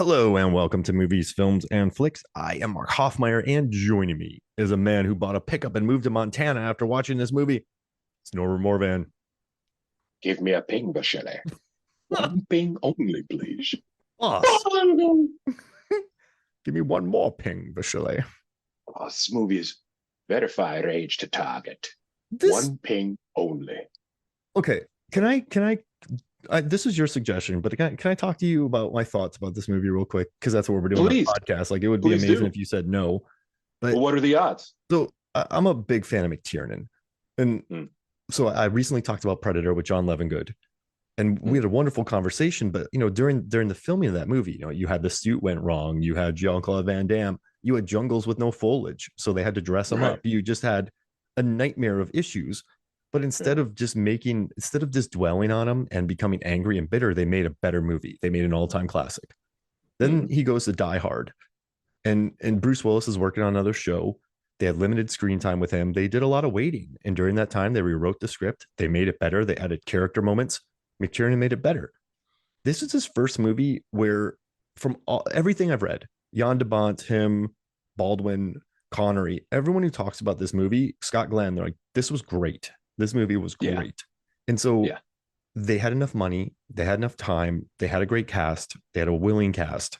Hello and welcome to Movies, Films, and Flicks. I am Mark Hoffmeyer, and joining me is a man who bought a pickup and moved to Montana after watching this movie. It's Norbert Morvan. Give me a ping, Bachelet. One ping only, please. Boss, give me one more ping, Bachelet. Oh, this movie is verified age to target. This One ping only. okay. This is your suggestion, but can I talk to you about my thoughts about this movie real quick? Because that's what we're doing Please. on the podcast. Like, it would be Please amazing do. if you said no. But Well, what are the odds? so I'm a big fan of McTiernan, and so I recently talked about Predator with John Levengood, and we had a wonderful conversation. But during the filming of that movie, you had the suit went wrong, you had Jean-Claude Van Damme, you had jungles with no foliage, so they had to dress them up. You just had a nightmare of issues. But instead of just dwelling on them and becoming angry and bitter, they made a better movie. They made an all-time classic. Then he goes to Die Hard, and Bruce Willis is working on another show. They had limited screen time with him. They did a lot of waiting, and during that time, they rewrote the script. They made it better. They added character moments. McTiernan made it better. This is his first movie where, from everything I've read, Jan de Bont, him, Baldwin, Connery, everyone who talks about this movie, Scott Glenn, they're like, this was great. This movie was great. Yeah. And so they had enough money, they had enough time, they had a great cast, they had a willing cast,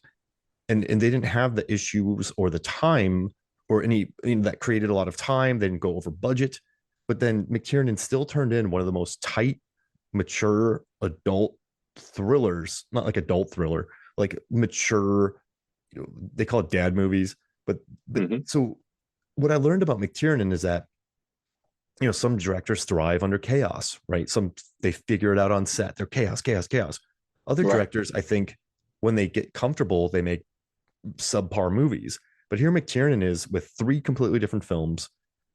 and they didn't have the issues or the time or any that created a lot of time. They didn't go over budget. But then McTiernan still turned in one of the most tight, mature adult thrillers, not like adult thriller, like mature, they call it dad movies. But so what I learned about McTiernan is that some directors thrive under chaos, right? They figure it out on set. They're chaos. Other directors, I think, when they get comfortable, they make subpar movies. But here McTiernan is with three completely different films,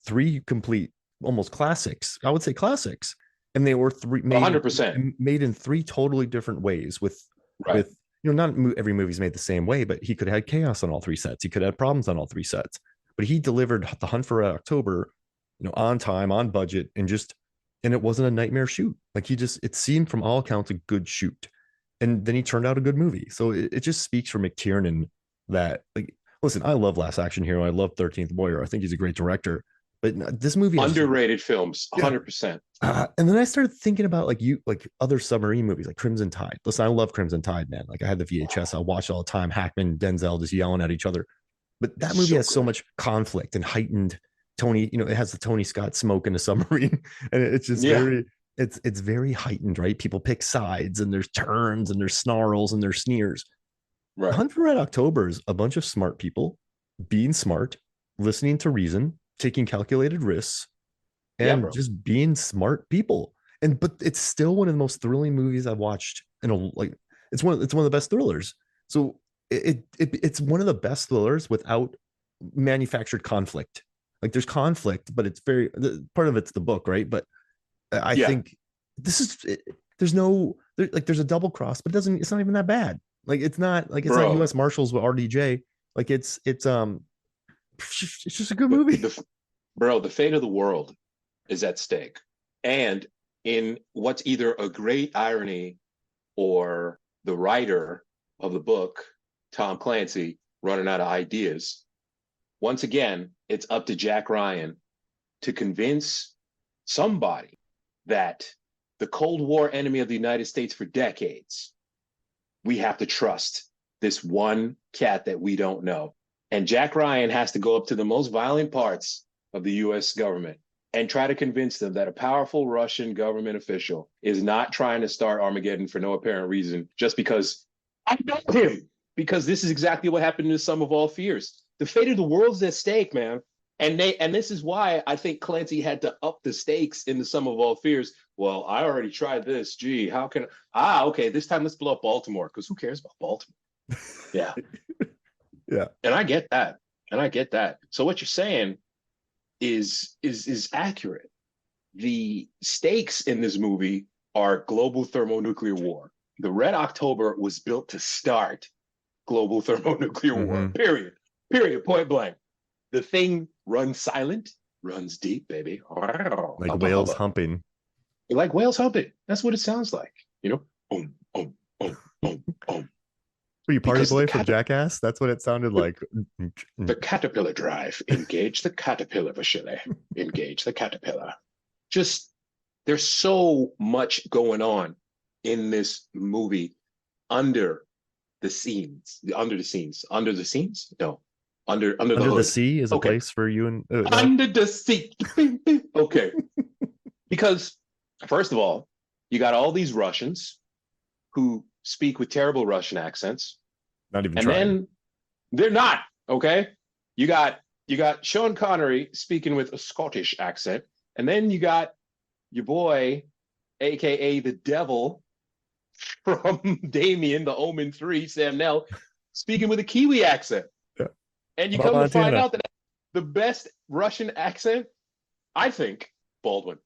three complete, almost classics. I would say classics. And they were made 100% made in three totally different ways with not every movie's made the same way, but he could have had chaos on all three sets. He could have had problems on all three sets. But he delivered The Hunt for Red October, on time, on budget, and it wasn't a nightmare shoot. Like it seemed from all accounts a good shoot. And then he turned out a good movie. So it just speaks for McTiernan that, like, listen, I love Last Action Hero. I love 13th Warrior. I think he's a great director. But this movie underrated films, 100%. And then I started thinking about like other submarine movies, like Crimson Tide. Listen, I love Crimson Tide, man. Like, I had the VHS. I watched it all the time. Hackman, Denzel just yelling at each other. But that movie has so much conflict and heightened Tony, it has the Tony Scott smoke in a submarine, and it's just it's very heightened, right? People pick sides, and there's turns, and there's snarls, and there's sneers. Right. Hunt for Red October is a bunch of smart people being smart, listening to reason, taking calculated risks, and just being smart people. But it's still one of the most thrilling movies I've watched it's one of the best thrillers. So it's one of the best thrillers without manufactured conflict. Like, there's conflict, but it's part of it's the book, right? But I think there's a double cross, but it's not even that bad. Like, it's not not U.S. Marshals with RDJ. Like, it's just a good movie. The fate of the world is at stake. And in what's either a great irony or the writer of the book, Tom Clancy, running out of ideas, once again, it's up to Jack Ryan to convince somebody that the Cold War enemy of the United States for decades, we have to trust this one cat that we don't know. And Jack Ryan has to go up to the most violent parts of the U.S. government and try to convince them that a powerful Russian government official is not trying to start Armageddon for no apparent reason, just because I know him, because this is exactly what happened in the Sum of All Fears. The fate of the world's at stake, man. And this is why I think Clancy had to up the stakes in the Sum of All Fears. Well, I already tried this. Gee, how can okay, this time let's blow up Baltimore, because who cares about Baltimore? Yeah. Yeah. And I get that. So what you're saying is accurate. The stakes in this movie are global thermonuclear war. The Red October was built to start global thermonuclear war, period, point blank. The thing runs silent, runs deep, baby. Like whales humping. Like whales humping. That's what it sounds like, Were you Party because Boy from Jackass? That's what it sounded like. the caterpillar drive. Engage the caterpillar, Vasily. Engage the caterpillar. Just there's so much going on in this movie under the scenes. Under the scenes. Under the scenes? No. Under the Under the hood. Sea is a place for you and Under the sea. Okay. Because first of all, you got all these Russians who speak with terrible Russian accents. not even And trying. then they're not, okay? You got Sean Connery speaking with a Scottish accent, and then you got your boy, aka the devil from Damien, the Omen 3, Sam Neill, speaking with a Kiwi accent. Yeah. And you About come to find Montana. out that the best Russian accent, I think, Baldwin,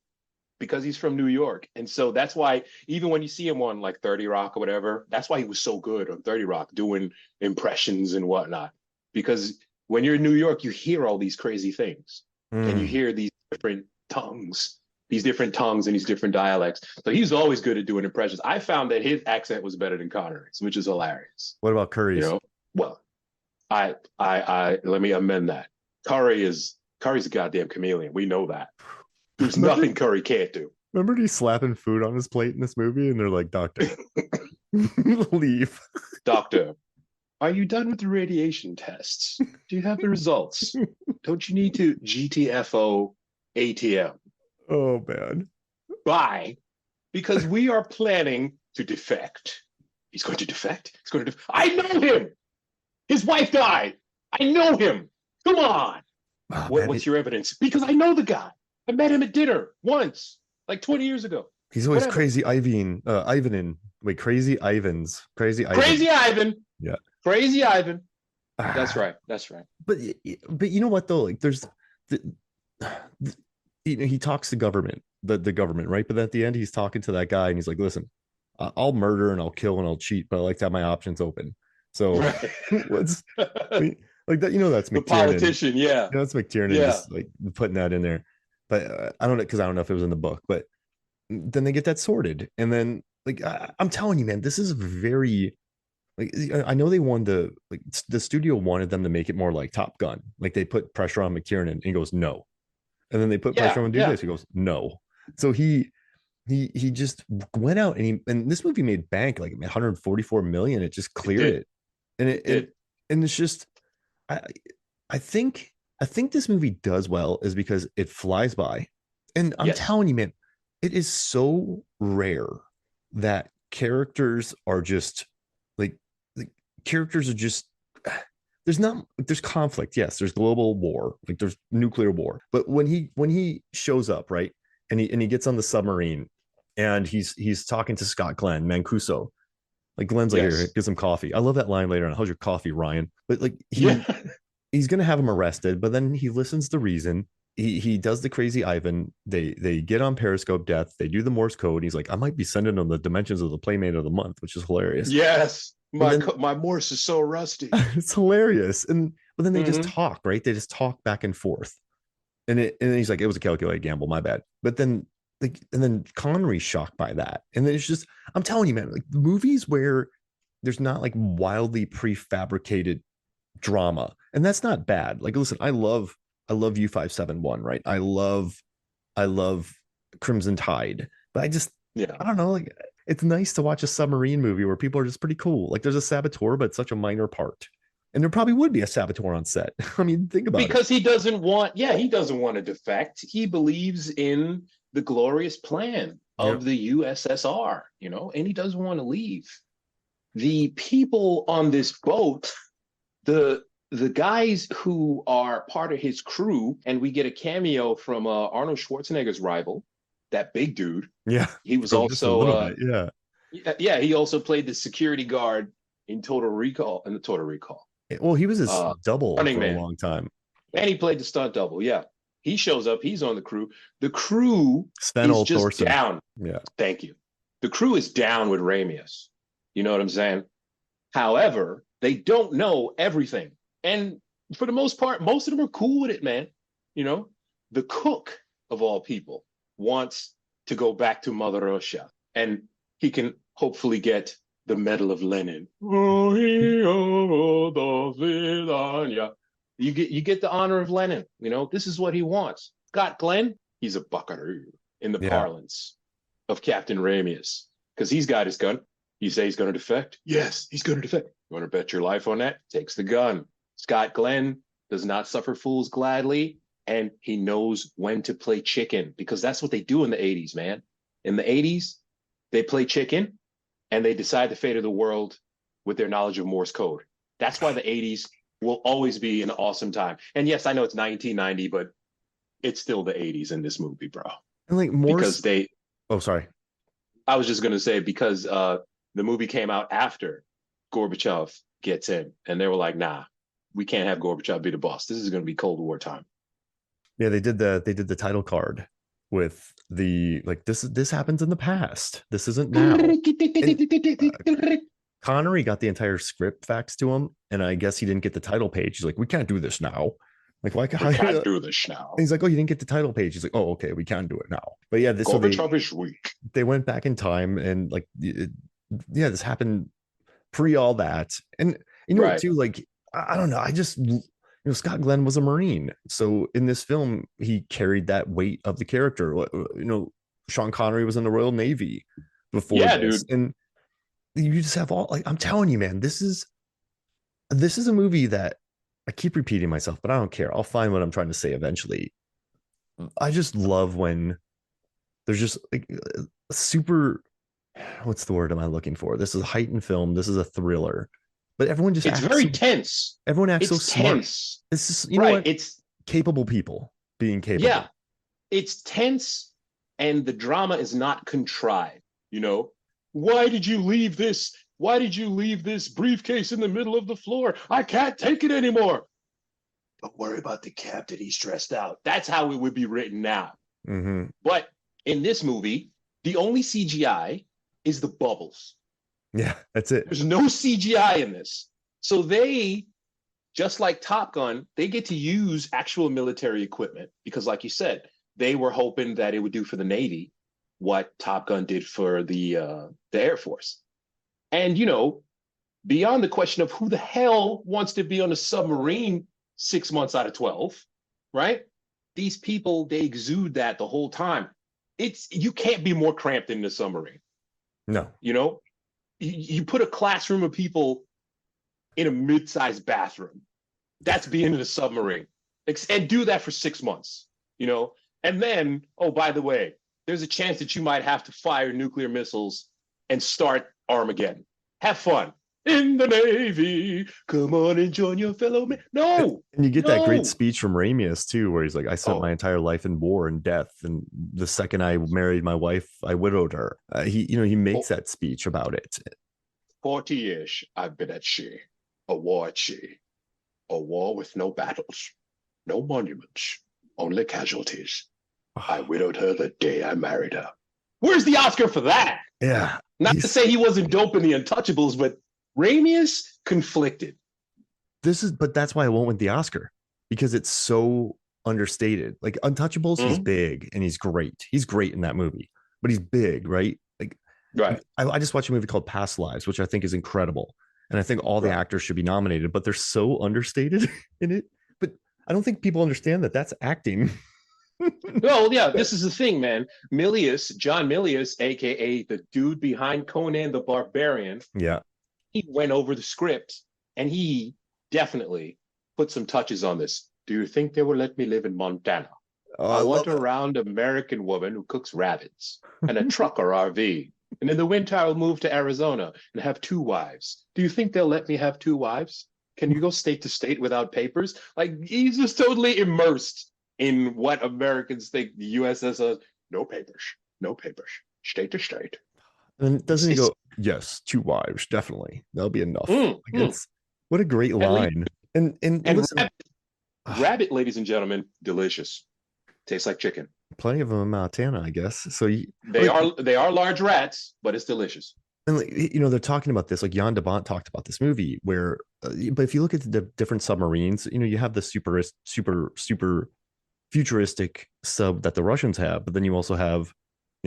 because he's from New York. And so that's why even when you see him on like 30 Rock or whatever, that's why he was so good on 30 Rock doing impressions and whatnot. Because when you're in New York, you hear all these crazy things and you hear these different tongues and these different dialects. So he's always good at doing impressions. I found that his accent was better than Connery's, which is hilarious. What about Curry's? You know, well, I let me amend that. Curry's a goddamn chameleon. We know that. There's nothing Curry can't do. Remember he's slapping food on his plate in this movie, and they're like, "Doctor, leave." Doctor, are you done with the radiation tests? Do you have the results? Don't you need to GTFO ATM? Oh man. Bye. Because we are planning to defect. He's going to defect? He's going to I know him. His wife died. I know him. Come on. Oh, What's your evidence? Because I know the guy. I met him at dinner once, like 20 years ago. He's always Whatever. crazy Ivan. Wait, crazy Ivan. Crazy Ivan. Yeah. Crazy Ivan. That's right. That's right. But you know what though? Like there's he talks to government, the government, right? But at the end, he's talking to that guy and he's like, listen, I'll murder and I'll kill and I'll cheat, but I like to have my options open. So Right. what's like that? You know, that's The McTiernan. politician, yeah. You know, that's McTiernan just like putting that in there. But I don't know, because I don't know if it was in the book, but then they get that sorted. And then like I'm telling you, man, this is very like I know they wanted the studio wanted them to make it more like Top Gun. Like they put pressure on McTiernan and he goes, no. And then they put pressure on him to do this. He goes, no. So he just went out and this movie made bank like 144 million. It just cleared it. And and it's just I think this movie does well is because it flies by. And I'm telling you, man, it is so rare that characters are just like characters are just there's conflict. Yes, there's global war, like there's nuclear war. But when he shows up, right, and he gets on the submarine and he's talking to Scott Glenn, Mancuso. Like Glenn's like, here, get some coffee. I love that line later on. How's your coffee, Ryan? But like he's gonna have him arrested, but then he listens to reason. He does the crazy Ivan. They get on Periscope Death. They do the Morse code. He's like, I might be sending them the dimensions of the Playmate of the Month, which is hilarious. Yes, my Morse is so rusty. It's hilarious. But then they just talk, right? They just talk back and forth. And then he's like, it was a calculated gamble, my bad. But then and then Connery's shocked by that. And then it's just, I'm telling you, man, like movies where there's not like wildly prefabricated drama, and that's not bad. Like, listen, I love U571, right? I love Crimson Tide, but I don't know, like it's nice to watch a submarine movie where people are just pretty cool. Like there's a saboteur, but such a minor part. And there probably would be a saboteur on set. I mean, think about it. Because he doesn't want to defect. He believes in the glorious plan of the USSR, and he doesn't want to leave. The people on this boat, the guys who are part of his crew, and we get a cameo from Arnold Schwarzenegger's rival, that big dude. Yeah. He was also he also played the security guard in Total Recall. Well, he was his double for a long time. And he played the stunt double. Yeah. He shows up. He's on the crew. The crew Sven is just Thorson. down. Yeah. Thank you. The crew is down with Ramius. You know what I'm saying? However, they don't know everything. And for the most part, most of them are cool with it, man. The cook of all people wants to go back to Mother Russia. And he can hopefully get the Medal of Lenin. You get the honor of Lenin. This is what he wants. Scott Glenn, he's a buckaroo in the Yeah. parlance of Captain Ramius, because he's got his gun. You say he's going to defect? Yes, he's going to defect. You want to bet your life on that? Takes the gun. Scott Glenn does not suffer fools gladly, and he knows when to play chicken, because that's what they do in the 80s, man. In the 80s, they play chicken, and they decide the fate of the world with their knowledge of Morse code. That's why the 80s will always be an awesome time. And yes, I know it's 1990, but it's still the 80s in this movie, bro. And like Morse, Because they, oh, sorry. I was just going to say, because the movie came out after Gorbachev gets in, and they were like, nah, we can't have Gorbachev be the boss. This is going to be Cold War time. Yeah, they did the title card with the like this happens in the past. This isn't now. And, Connery got the entire script faxed to him, and I guess he didn't get the title page. He's like, we can't do this now. Like, why can't do this now? And he's like, oh, you didn't get the title page. He's like, oh, okay, we can do it now. But yeah, Gorbachev is weak. They went back in time, and like, yeah, this happened pre all that, and Right. too, like, I don't know, I just Scott Glenn was a Marine, so in this film he carried that weight of the character. Sean Connery was in the Royal Navy before this, dude. and you just have all, like, I'm telling you, man, this is a movie that I keep repeating myself, but I don't care. I'll find what I'm trying to say eventually. I just love when there's just like super, what's the word am I looking for? This is a heightened film. This is a thriller, but everyone just it's very tense. Everyone acts so smart. Tense. This is right. What? It's capable people being capable. Yeah, it's tense, and the drama is not contrived. Why did you leave this? Why did you leave this briefcase in the middle of the floor? I can't take it anymore. Don't worry about the captain. He's stressed out. That's how it would be written now. Mm-hmm. But in this movie, the only CGI is the bubbles. Yeah, that's it. There's no CGI in this. So they, just like Top Gun, they get to use actual military equipment because, like you said, they were hoping that it would do for the Navy what Top Gun did for the Air Force. And, beyond the question of who the hell wants to be on a submarine 6 months out of 12, right? These people, they exude that the whole time. You can't be more cramped in the submarine. No. You put a classroom of people in a mid-sized bathroom. That's being in a submarine. And do that for 6 months, And then, oh, by the way, there's a chance that you might have to fire nuclear missiles and start Armageddon. Have fun. In the Navy, come on and join your fellow men. No. And you get that great speech from Ramius too, where he's like, I spent my entire life in war and death, and the second I married my wife, I widowed her. He makes that speech about it. 40 years I've been at sea, a war at sea, a war with no battles, no monuments, only casualties. I widowed her the day I married her. Where's the Oscar for that? Yeah. Not to say he wasn't dope in The Untouchables, but Ramius conflicted. But that's why I won't win the Oscar, because it's so understated. Like Untouchables, he's big and he's great. He's great in that movie, but he's big, right? Like, right. I just watched a movie called Past Lives, which I think is incredible. And I think all the actors should be nominated, but they're so understated in it. But I don't think people understand that that's acting. Well, yeah, this is the thing, man. John Milius, aka the dude behind Conan the Barbarian, yeah, he went over the script and he definitely put some touches on this. Do you think they will let me live in Montana? I want a round American woman who cooks rabbits and a trucker RV. And in the winter, I'll move to Arizona and have 2 wives. Do you think they'll let me have 2 wives? Can you go state to state without papers? Like, he's just totally immersed in what Americans think the USSR. No papers, state to state. And doesn't he go, yes, 2 wives, definitely. That'll be enough. What a great line. And listen, rabbit, ladies and gentlemen, delicious. Tastes like chicken. Plenty of them in Montana, I guess. So they are large rats, but it's delicious. And they're talking about this, like Jan de Bont talked about this movie where, but if you look at the different submarines, you have the super futuristic sub that the Russians have, but then you also have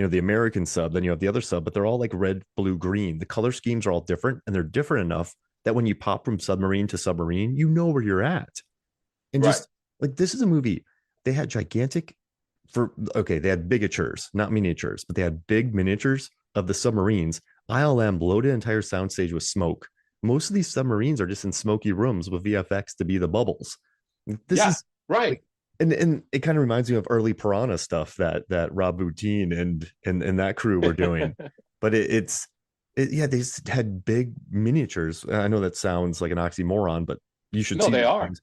the American sub, then you have the other sub, but they're all like red, blue, green. The color schemes are all different, and they're different enough that when you pop from submarine to submarine, you know where you're at. And Right. just like, this is a movie, they had gigantic they had bigatures, not miniatures, but they had big miniatures of the submarines. ILM loaded an entire soundstage with smoke. Most of these submarines are just in smoky rooms with VFX to be the bubbles. This Yeah. is Right. like, and it kind of reminds me of early Piranha stuff that Rob Boutin and that crew were doing. But yeah, they had big miniatures. I know that sounds like an oxymoron, but you should No, see they these are. things.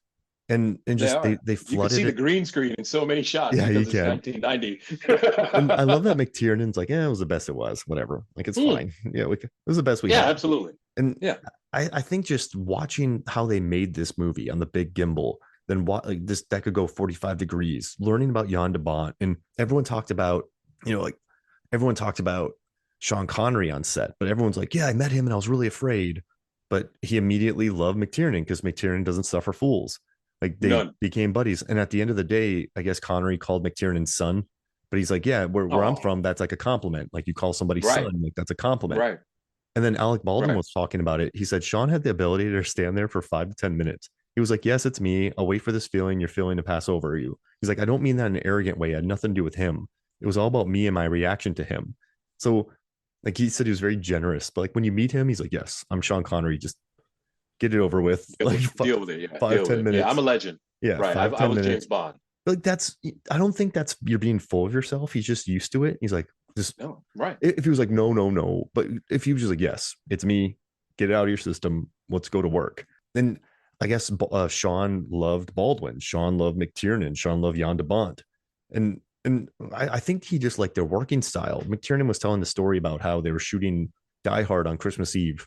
And They just are. they You can see flooded the it. green screen in so many shots Yeah, you because it's can. 1990. And I love that McTiernan's like, yeah, it was the best it was, whatever. Like, it's Mm. fine. Yeah, it was the best we Yeah, had. absolutely. And Yeah. I think just watching how they made this movie on the big gimbal, then what, like, this that could go 45 degrees, learning about Jan de Bont, and everyone talked about, like, everyone talked about Sean Connery on set, but everyone's like, yeah, I met him and I was really afraid. But he immediately loved McTiernan because McTiernan doesn't suffer fools. Like, they None. became buddies. And at the end of the day, I guess Connery called McTiernan's son, but he's like, yeah, where I'm Oh, from, that's like a compliment. Like, you call somebody right. son, like, that's a compliment. Right. And then Alec Baldwin Right. was talking about it. He said Sean had the ability to stand there for 5 to 10 minutes. He was like, yes, it's me. I'll wait for this feeling you're feeling to pass over you. He's like, I don't mean that in an arrogant way. It had nothing to do with him. It was all about me and my reaction to him. So, like, he said he was very generous. But like, when you meet him, he's like, yes, I'm Sean Connery. Just get it over with. Like, Deal with it. Yeah. five, Deal with ten it. Yeah. I'm minutes. a legend. Yeah, Right. five, I ten was James minutes. Bond. Like, I don't think that's, you're being full of yourself. He's just used to it. He's like, just, No. Right. if he was like, no, no, no. But if he was just like, yes, it's me, get it out of your system, let's go to work. Then I guess Sean loved Baldwin. Sean loved McTiernan. Sean loved Jan de Bont. And I think he just liked their working style. McTiernan was telling the story about how they were shooting Die Hard on Christmas Eve,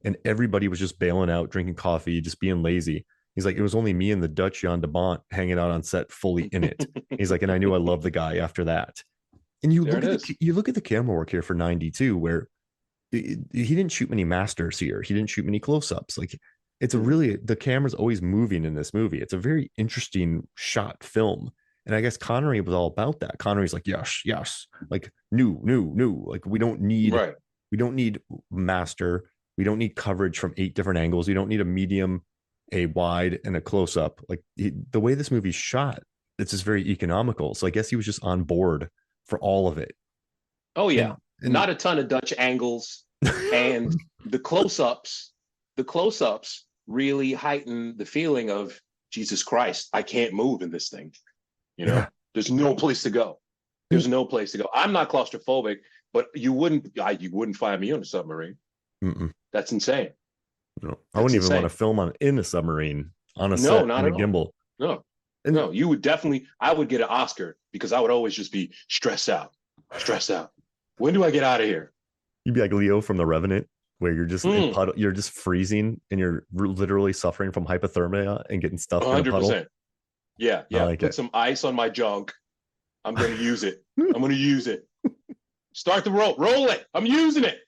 and everybody was just bailing out, drinking coffee, just being lazy. He's like, it was only me and the Dutch Jan de Bont hanging out on set, fully in it. He's like, and I knew I loved the guy after that. And There it is. you look at the camera work here for 92, where he didn't shoot many masters here. He didn't shoot many close-ups. Like, it's a really, the camera's always moving in this movie. It's a very interesting shot film. And I guess Connery was all about that. Connery's like, yes, yes, like, new. Like, Right. we don't need master. We don't need coverage from 8 different angles. We don't need a medium, a wide, and a close-up. Like, the way this movie's shot, it's just very economical. So I guess he was just on board for all of it. Oh yeah. And Not a ton of Dutch angles, and the close-ups really heighten the feeling of, Jesus Christ, I can't move in this thing. yeah. There's no place to go. There's no place to go. I'm not claustrophobic, but you wouldn't find me on a submarine. Mm-mm. That's insane. No, I wouldn't even want to film in a submarine, on a set, Not in a at all. gimbal. No, And no, you would definitely, I would get an Oscar because I would always just be stressed out. When do I get out of here? you'd be like Leo from The Revenant, where you're just in puddle, you're just freezing, and you're literally suffering from hypothermia and getting stuff in a puddle. 100%. Yeah. Like Put it. some ice on my junk. I'm going to use it. Start the roll. Roll it. I'm using it.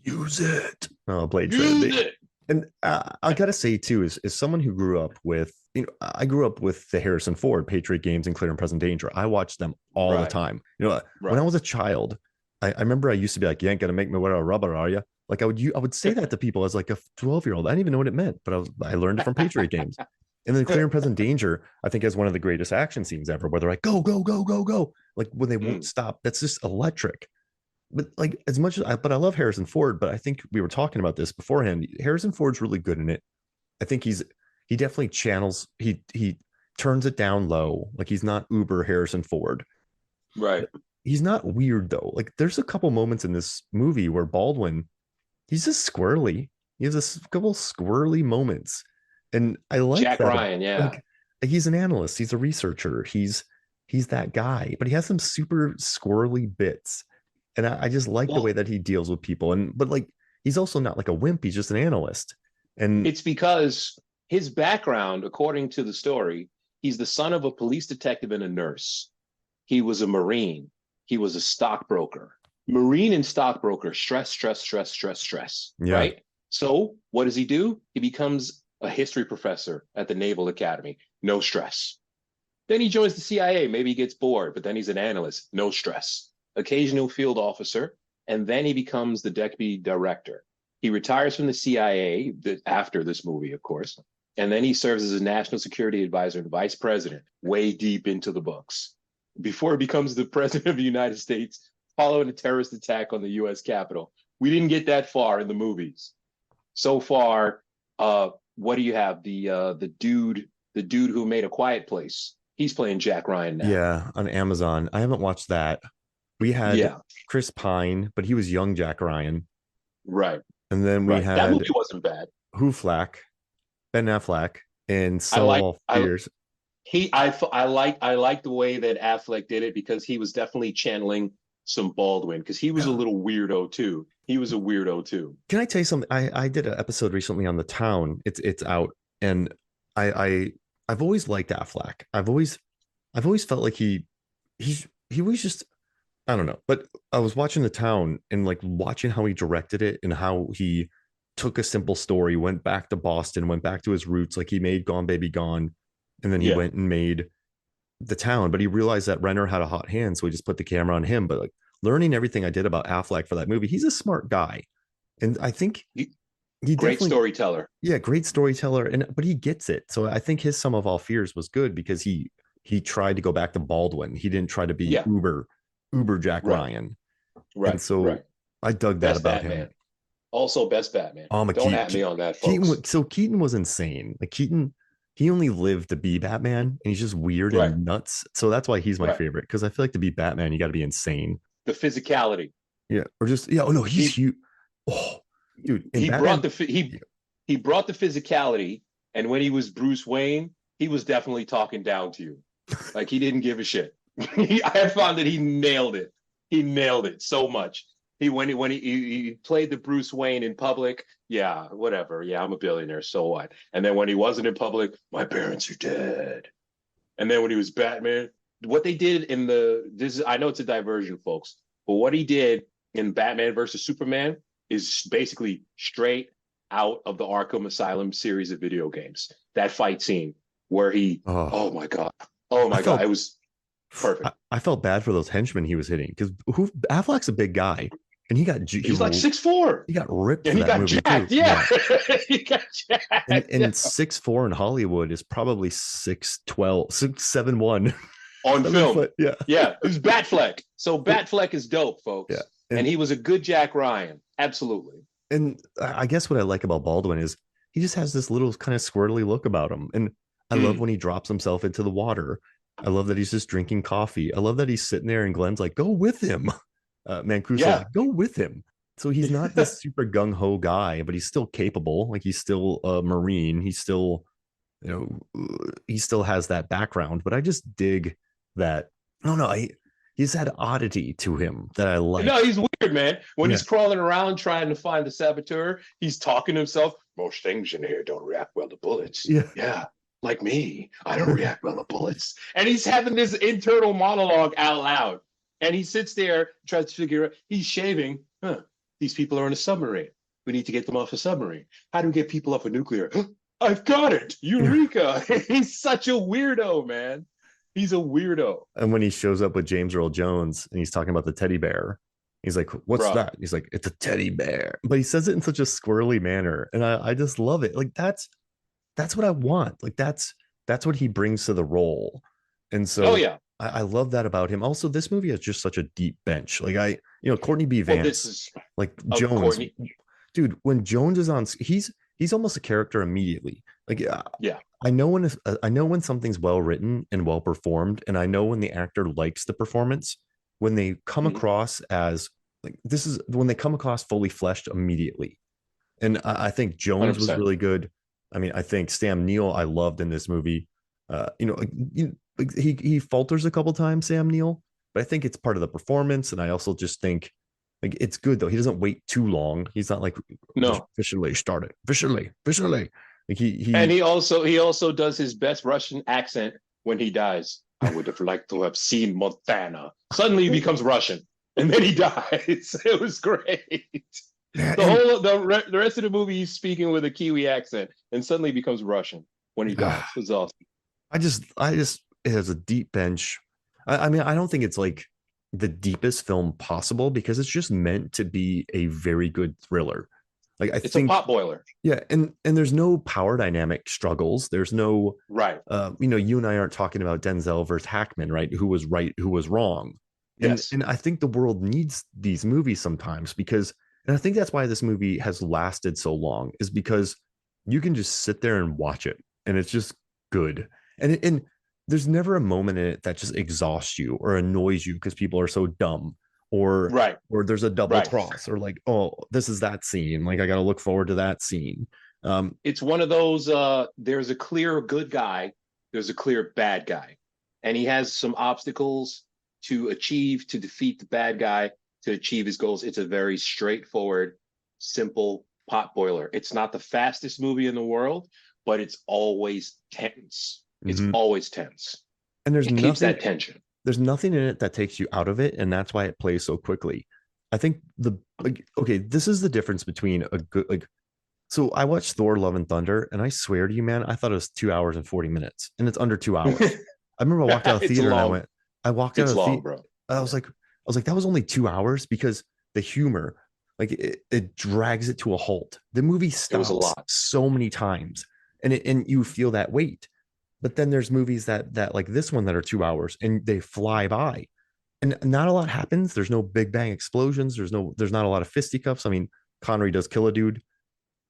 Use it. Oh, Blade Use Trinity. it. And I gotta say too, is someone who grew up with, I grew up with the Harrison Ford Patriot Games and Clear and Present Danger. I watched them all the time. When I was a child, I remember I used to be like, you ain't gonna make me wear a rubber, are you? Like, I would say that to people as like a 12-year-old. I didn't even know what it meant, but I learned it from Patriot Games. And then Clear and Present Danger, I think, has one of the greatest action scenes ever, where they're like, go, go, go, go, go. Like, when they won't stop. That's just electric. But like, as much as I love Harrison Ford, but I think we were talking about this beforehand. Harrison Ford's really good in it. I think he definitely channels, he turns it down low. Like, he's not uber Harrison Ford. Right. He's not weird though. Like, there's a couple moments in this movie where Baldwin, he's just squirrely. He has a couple squirrely moments. And I like Jack that. Ryan, yeah. Like, he's an analyst, he's a researcher, he's that guy, but he has some super squirrely bits. And I just like the way that he deals with people. But like, he's also not like a wimp, he's just an analyst. And it's because his background, according to the story, he's the son of a police detective and a nurse. He was a Marine. He was a stockbroker. Marine and stockbroker, stress, yeah. right? So what does he do? He becomes a history professor at the Naval Academy. No stress. Then he joins the CIA. Maybe he gets bored, but then he's an analyst. No stress. occasional field officer, and then he becomes the deputy director. He retires from the CIA after this movie, of course, and then he serves as a national security advisor and vice president, way deep into the books, before he becomes the president of the United States following a terrorist attack on the U.S. Capitol. We didn't get that far in the movies. So far, what do you have? The dude who made A Quiet Place. He's playing Jack Ryan now. Yeah, on Amazon. I haven't watched that. We had Chris Pine, but he was young Jack Ryan. Right. And then we had that movie wasn't bad. Flack, Ben Affleck, and Sum of All Fears. I like the way that Affleck did it, because he was definitely channeling some Baldwin, because he was a little weirdo too. Can I tell you something? I did an episode recently on The Town. It's out, and I've always liked Affleck. I've always felt like he was just, I don't know. But I was watching The Town and like watching how he directed it and how he took a simple story, went back to Boston, went back to his roots. Like he made Gone Baby Gone, and then he went and made The Town. But he realized that Renner had a hot hand, so he just put the camera on him. But like learning everything I did about Affleck for that movie, he's a smart guy, and I think he great storyteller. Yeah, great storyteller, but he gets it. So I think his Sum of All Fears was good because he tried to go back to Baldwin. He didn't try to be uber Jack Ryan. Right. And so I dug that about Batman. Him. Also, best Batman. Don't at me on that, folks. Keaton was insane. Like Keaton, he only lived to be Batman, and he's just weird and nuts. So that's why he's my favorite, because I feel like to be Batman, you got to be insane. The physicality. Yeah, or just oh no, he's huge. Oh, dude, he brought the physicality, and when he was Bruce Wayne, he was definitely talking down to you. Like he didn't give a shit. I found that he nailed it. He nailed it so much. When he played the Bruce Wayne in public, yeah, whatever. Yeah, I'm a billionaire, so what? And then when he wasn't in public, my parents are dead. And then when he was Batman, what they did I know it's a diversion, folks, but what he did in Batman versus Superman is basically straight out of the Arkham Asylum series of video games. That fight scene where oh my God, it was perfect. I felt bad for those henchmen he was hitting, because Affleck's a big guy, and he's like 6'4". He got ripped, and he got jacked. Too. Yeah, he got jacked. And 6'4" in Hollywood is probably 6'12", 6'7", on film. Foot. Yeah, it was Batfleck. So Batfleck is dope, folks. Yeah, and he was a good Jack Ryan, absolutely. And I guess what I like about Baldwin is he just has this little kind of squirrely look about him, and I love when he drops himself into the water. I love that he's just drinking coffee. I love that he's sitting there and Glenn's like, go with him. Mancuso's like, go with him. So he's not this super gung-ho guy, but he's still capable. Like he's still a Marine. He's still, he still has that background. But I just dig that. I don't know. He's had oddity to him that I like. No, he's weird, man. When he's crawling around trying to find the saboteur, he's talking to himself. Most things in here don't react well to bullets. Yeah. Like me, I don't react well to bullets. And he's having this internal monologue out loud. And he sits there, tries to figure out, he's shaving. These people are in a submarine. We need to get them off a submarine. How do we get people off a nuclear? I've got it. Eureka. He's such a weirdo, man. He's a weirdo. And when he shows up with James Earl Jones and he's talking about the teddy bear, he's like, what's that? He's like, it's a teddy bear. But he says it in such a squirrely manner. And I just love it. Like that's what I want. Like that's what he brings to the role. And so I love that about him. Also, this movie has just such a deep bench. Like Courtney B. Vance, Jones, dude, when Jones is on, he's almost a character immediately. Like, I know when something's well written and well performed, and I know when the actor likes the performance, when they come across as like, this is when they come across fully fleshed immediately. And I think Jones 100%. Was really good. I mean, I think Sam Neill I loved in this movie. He falters a couple times, Sam Neill, but I think it's part of the performance. And I also just think like it's good though. He doesn't wait too long. He's not like officially started. Officially. Like he also does his best Russian accent when he dies. I would have liked to have seen Montana. Suddenly he becomes Russian, and then he dies. It was great. The rest of the movie he's speaking with a Kiwi accent, and suddenly he becomes Russian when he dies. It was awesome. I just it has a deep bench. I mean, I don't think it's like the deepest film possible because it's just meant to be a very good thriller. Like I It's a think, pot boiler. yeah, and there's no power dynamic struggles. There's no, Right. you and I aren't talking about Denzel versus Hackman, right? Who was right, who was wrong, Yes. and I think the world needs these movies sometimes because, and I think that's why this movie has lasted so long is because you can just sit there and watch it, and it's just good, and there's never a moment in it that just exhausts you or annoys you because people are so dumb Right. or there's a double Right. cross or like, oh, this is that scene, like I got to look forward to that scene. It's one of those there's a clear good guy, there's a clear bad guy. And he has some obstacles to achieve to defeat the bad guy to achieve his goals. It's a very straightforward, simple pot boiler. It's not the fastest movie in the world, but it's always tense. It's Mhm. always tense. And It keeps that tension. there's nothing in it that takes you out of it, and that's why it plays so quickly. I think the like okay, this is the difference between a good like so I watched Thor Love and Thunder, and I swear to you, man, I thought it was 2 hours and 40 minutes, and it's under 2 hours. I remember I walked out of the It's theater and long. I walked out It's of the long, theater. bro. I was like, that was only 2 hours because the humor, like it drags it to a halt. The movie It was a stops lot. so many times, and you feel that weight. But then there's movies that like this one that are 2 hours and they fly by, and not a lot happens. There's no big bang explosions. There's not a lot of fisticuffs. I mean, Connery does kill a dude.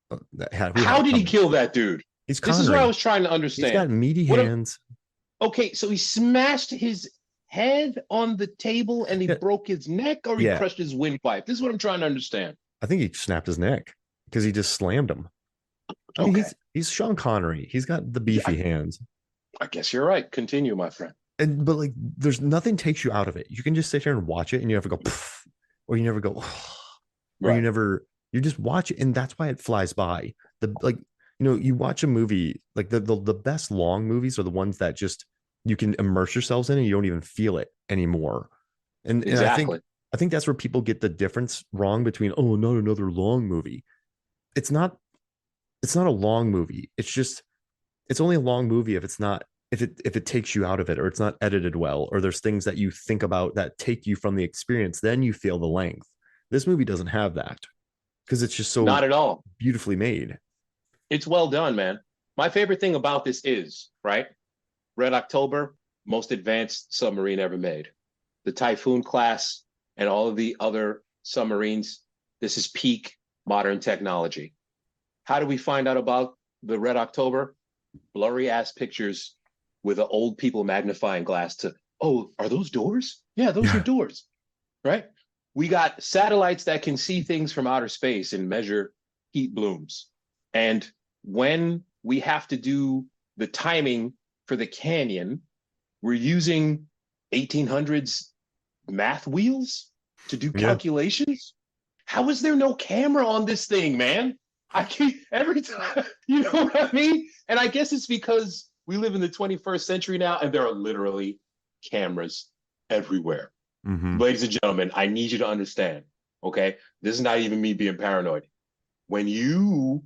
Who had How it did he coming? kill that dude? He's This is what I Connery. was trying to He's understand. got meaty What hands. Okay, so he smashed his head on the table and he Yeah, broke his neck or he yeah. crushed his windpipe. This is what I'm trying to understand. I think he snapped his neck because he just slammed him. I mean, Okay. he's Sean Connery. He's got the beefy I, hands. I guess you're right. Continue, my friend. And but like there's nothing takes you out of it. You can just sit here and watch it and you never go or you never go or Right. you just watch it and that's why it flies by. The like you watch a movie like the best long movies are the ones that just you can immerse yourselves in and you don't even feel it anymore. And Exactly. I think that's where people get the difference wrong between, oh, not another long movie. It's not it's not a long movie. It's just it's only a long movie if it's not if it takes you out of it or it's not edited well or there's things that you think about that take you from the experience, then you feel the length. This movie doesn't have that because it's just so Not at all. beautifully made. It's well done, man. My favorite thing about this is, right? Red October, most advanced submarine ever made. The Typhoon class and all of the other submarines, this is peak modern technology. How do we find out about the Red October? Blurry ass pictures with an old people magnifying glass to, oh, are those doors? Yeah, those are Yeah. doors, right? We got satellites that can see things from outer space and measure heat blooms. And when we have to do the timing for the canyon, we're using 1800s math wheels to do Yeah. calculations. How is there no camera on this thing, man? I keep every time, you know what I mean? And I guess it's because we live in the 21st century now and there are literally cameras everywhere. Mm-hmm. Ladies and gentlemen, I need you to understand, okay? This is not even me being paranoid. When you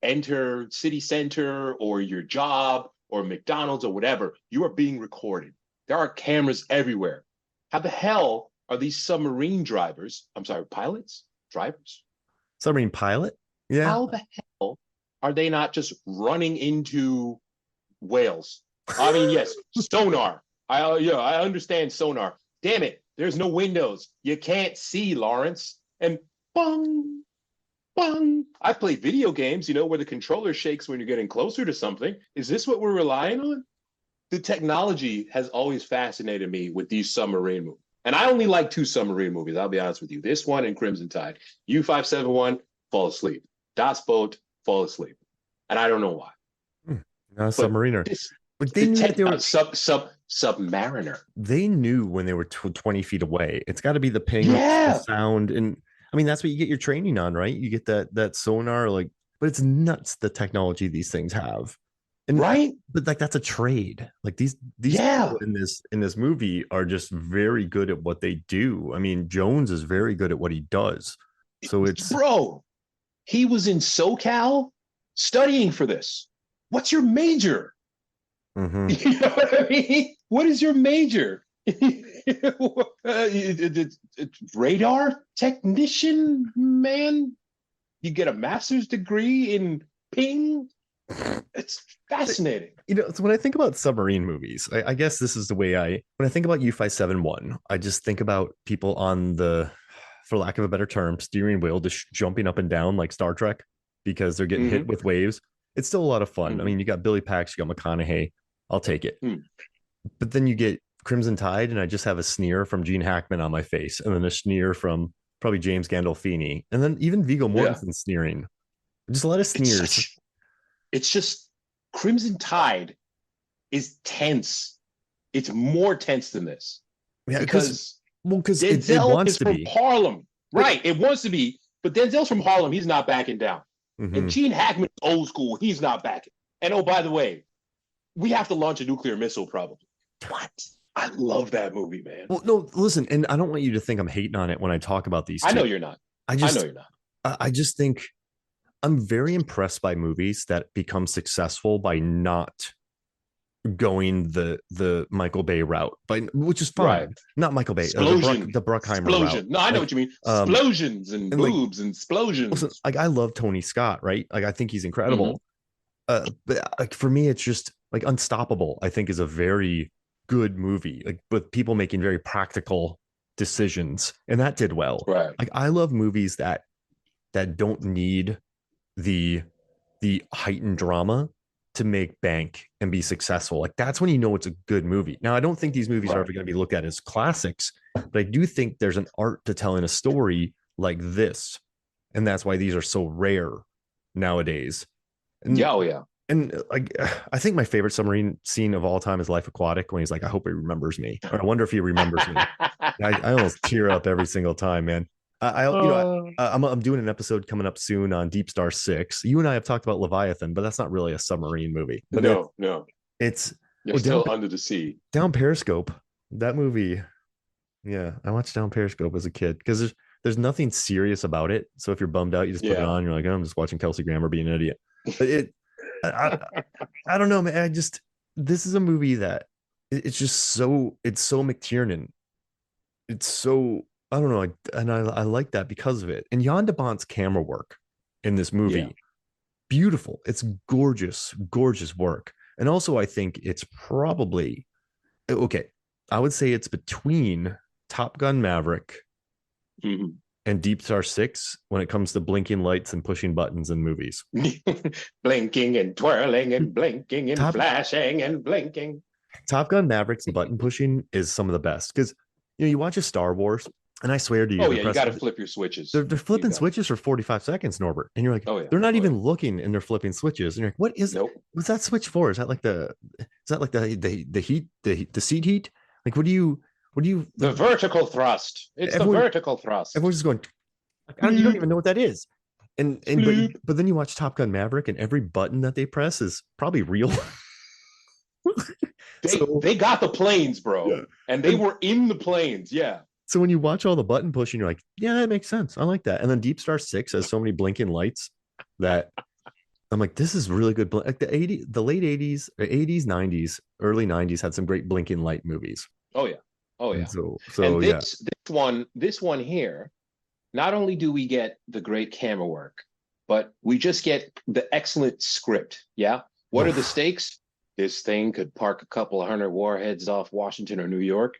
enter city center or your job or McDonald's or whatever, you are being recorded. There are cameras everywhere. How the hell are these submarine drivers, I'm sorry, pilots, drivers? Submarine pilot. Yeah. How the hell are they not just running into whales? I mean, yes, sonar. I understand sonar. Damn it, there's no windows. You can't see, Lawrence. And bong, bong. I've played video games, where the controller shakes when you're getting closer to something. Is this what we're relying on? The technology has always fascinated me with these submarine movies. And I only like two submarine movies, I'll be honest with you. This one and Crimson Tide. U-571, fall asleep. Das Boat, fall asleep. And I don't know why. Not a But submariner. this, Like they knew that they were Submariner. they knew when they were 20 feet away. It's got to be the ping, the Yeah. sound, and I mean that's what you get your training on, right? You get that sonar, like, but it's nuts the technology these things have, and Right? but like that's a trade. Like these Yeah. people in this movie are just very good at what they do. I mean, Jones is very good at what he does. So it's Bro, he was in SoCal studying for this. What's your major? mhm. You know what I mean? What is your major? Radar technician, man. You get a master's degree in ping. It's fascinating. So when I think about submarine movies, I guess this is the way when I think about U-571, I just think about people on the, for lack of a better term, steering wheel, just jumping up and down like Star Trek because they're getting hit with waves. It's still a lot of fun. I mean, you got Billy Pax, you got McConaughey. I'll take it. But then you get Crimson Tide, and I just have a sneer from Gene Hackman on my face, and then a sneer from probably James Gandolfini, and then even Viggo Mortensen sneering. Just a lot of sneers. It's just Crimson Tide is tense. It's more tense than this. Yeah, because it wants to be from Harlem, right? It wants to be, but Denzel's from Harlem. He's not backing down. And Gene Hackman, old school, he's not backing. And oh, by the way, we have to launch a nuclear missile, probably. What? I love that movie, man. Well, no, listen, and I don't want you to think I'm hating on it when I talk about these two. I know you're not. I know you're not. I just think I'm very impressed by movies that become successful by not going the Michael Bay route, which is fine. Right. Not Michael Bay, the Bruckheimer route. No, I know what you mean. Explosions and boobs and explosions. Listen, like I love Tony Scott, right? Like I think he's incredible. But like for me, it's just like Unstoppable. I think is a very good movie, like with people making very practical decisions, and that did well. Right. Like I love movies that don't need the heightened drama to make bank and be successful. Like that's when you know it's a good movie. Now, I don't think these movies are ever going to be looked at as classics, but I do think there's an art to telling a story like this, and that's why these are so rare nowadays. And, and like I think my favorite submarine scene of all time is Life Aquatic, when he's like, "I hope he remembers me," or "I wonder if he remembers me." I almost tear up every single time, man. I'm doing an episode coming up soon on Deep Star 6. You and I have talked about Leviathan, but that's not really a submarine movie. But no. It's still under the sea. Down Periscope. That movie. Yeah, I watched Down Periscope as a kid because there's nothing serious about it. So if you're bummed out, you just put it on. You're like, oh, I'm just watching Kelsey Grammer being an idiot. But I don't know, man. This is a movie that it's so McTiernan. It's so, I don't know, and I like that because of it. And Jan de Bont's camera work in this movie, beautiful. It's gorgeous work. And also, I think it's probably okay. I would say it's between Top Gun Maverick and Deep Star 6 when it comes to blinking lights and pushing buttons in movies. Blinking and twirling and blinking and flashing and blinking. Top Gun Maverick's button pushing is some of the best because you watch a Star Wars. And I swear to you, you got to flip your switches. They're flipping switches for 45 seconds, Norbert. And you're like, they're not even looking, and they're flipping switches. And you're like, what is what's that switch for? Is that like the heat, the seat heat? Like, what do you? The vertical thrust. It's the vertical thrust. Everyone's just going. You don't even know what that is. But then you watch Top Gun Maverick, and every button that they press is probably real. They got the planes, bro, and they were in the planes. Yeah. So when you watch all the button pushing, you're like, yeah, that makes sense. I like that. And then Deep Star 6 has so many blinking lights that I'm like, this is really good. Like the late 80s, 90s, early 90s had some great blinking light movies. Oh yeah. And this one here, not only do we get the great camera work, but we just get the excellent script. Yeah. What are the stakes? This thing could park a couple of 100 warheads off Washington or New York,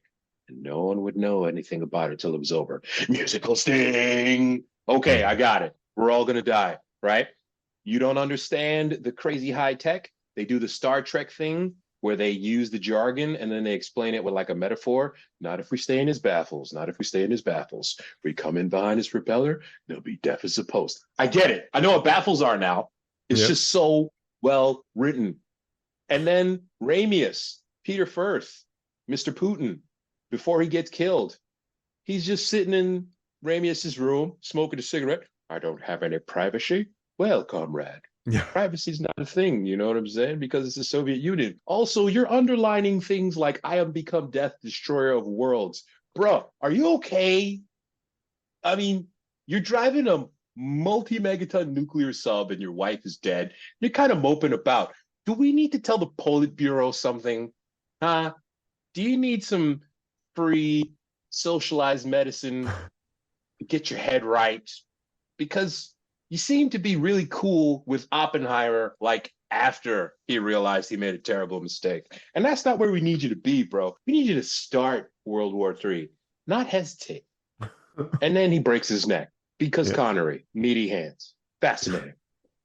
and no one would know anything about it till it was over. Musical sting. Okay, I got it. We're all going to die, right? You don't understand the crazy high tech. They do the Star Trek thing where they use the jargon and then they explain it with like a metaphor. Not if we stay in his baffles. Not if we stay in his baffles. We come in behind his propeller, they'll be deaf as a post. I get it. I know what baffles are now. It's just so well written. And then Ramius, Peter Firth, Mr. Putin, before he gets killed, he's just sitting in Ramius's room, smoking a cigarette. I don't have any privacy. Well, comrade, privacy's not a thing, you know what I'm saying? Because it's the Soviet Union. Also, you're underlining things like, I have become death, destroyer of worlds. Bruh, are you okay? I mean, you're driving a multi-megaton nuclear sub and your wife is dead. You're kind of moping about. Do we need to tell the Politburo something? Huh? Do you need some free, socialized medicine, get your head right, because you seem to be really cool with Oppenheimer, like after he realized he made a terrible mistake. And that's not where we need you to be, bro. We need you to start World War III, not hesitate. And then he breaks his neck because Yeah. Connery, meaty hands. Fascinating.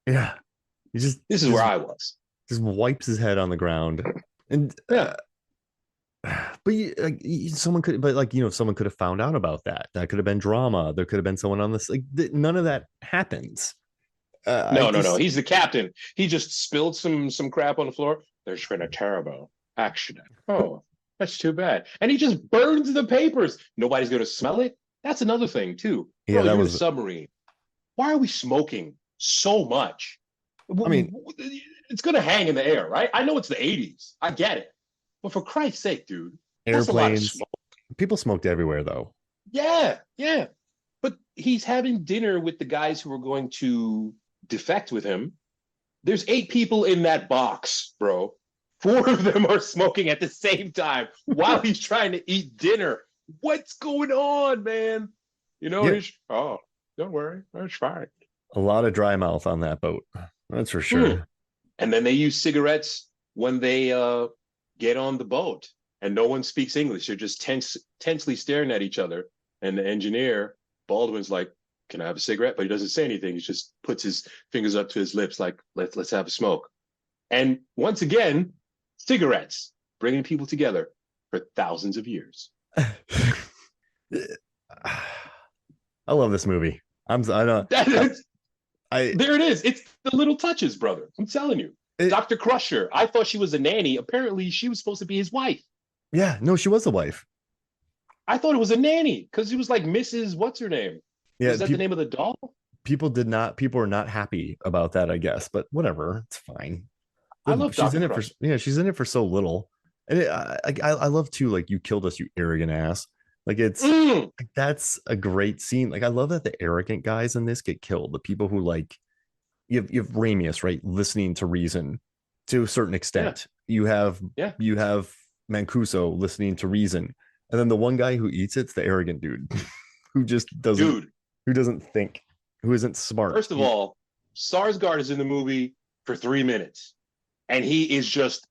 Yeah. This is where I was. Just wipes his head on the ground. And Yeah. but someone could, but like, someone could have found out about that. That could have been drama. There could have been someone on this. Like, none of that happens. No. He's the captain. He just spilled some crap on the floor. There's been a terrible accident. Oh, that's too bad. And he just burns the papers. Nobody's going to smell it. That's another thing too. Yeah, Bro, that you're was a submarine. Why are we smoking so much? I mean, it's going to hang in the air, right? I know it's the 80s. I get it. But for Christ's sake, dude, that's a lot of airplanes. smoke. People smoked everywhere, though. Yeah. But he's having dinner with the guys who are going to defect with him. There's 8 people in that box, bro. 4 of them are smoking at the same time while he's trying to eat dinner. What's going on, man? Yeah. Oh, don't worry. It's fine. A lot of dry mouth on that boat. That's for sure. And then they use cigarettes when they get on the boat, and no one speaks English. They're just tensely staring at each other. And the engineer, Baldwin's like, "Can I have a cigarette?" But he doesn't say anything. He just puts his fingers up to his lips like, let's have a smoke. And once again, cigarettes bringing people together for thousands of years. I love this movie. I know. There it is. It's the little touches, brother. I'm telling you. Dr. Crusher. I thought she was a nanny. Apparently, she was supposed to be his wife. Yeah, no, she was a wife. I thought it was a nanny because she was like Mrs. What's her name? Yeah, is that the name of the doll? People were not happy about that, I guess, but whatever, it's fine. I love she's Dr. in it Crusher. she's in it for so little. And I love too, like, you killed us, you arrogant ass. Like, it's like, that's a great scene. Like, I love that the arrogant guys in this get killed. The people who, like, you have Ramius, right, listening to reason to a certain extent. Yeah. You have Mancuso listening to reason, and then the one guy who eats it's the arrogant dude who just doesn't who doesn't think, who isn't smart. First of all, Sarsgaard is in the movie for 3 minutes, and he is just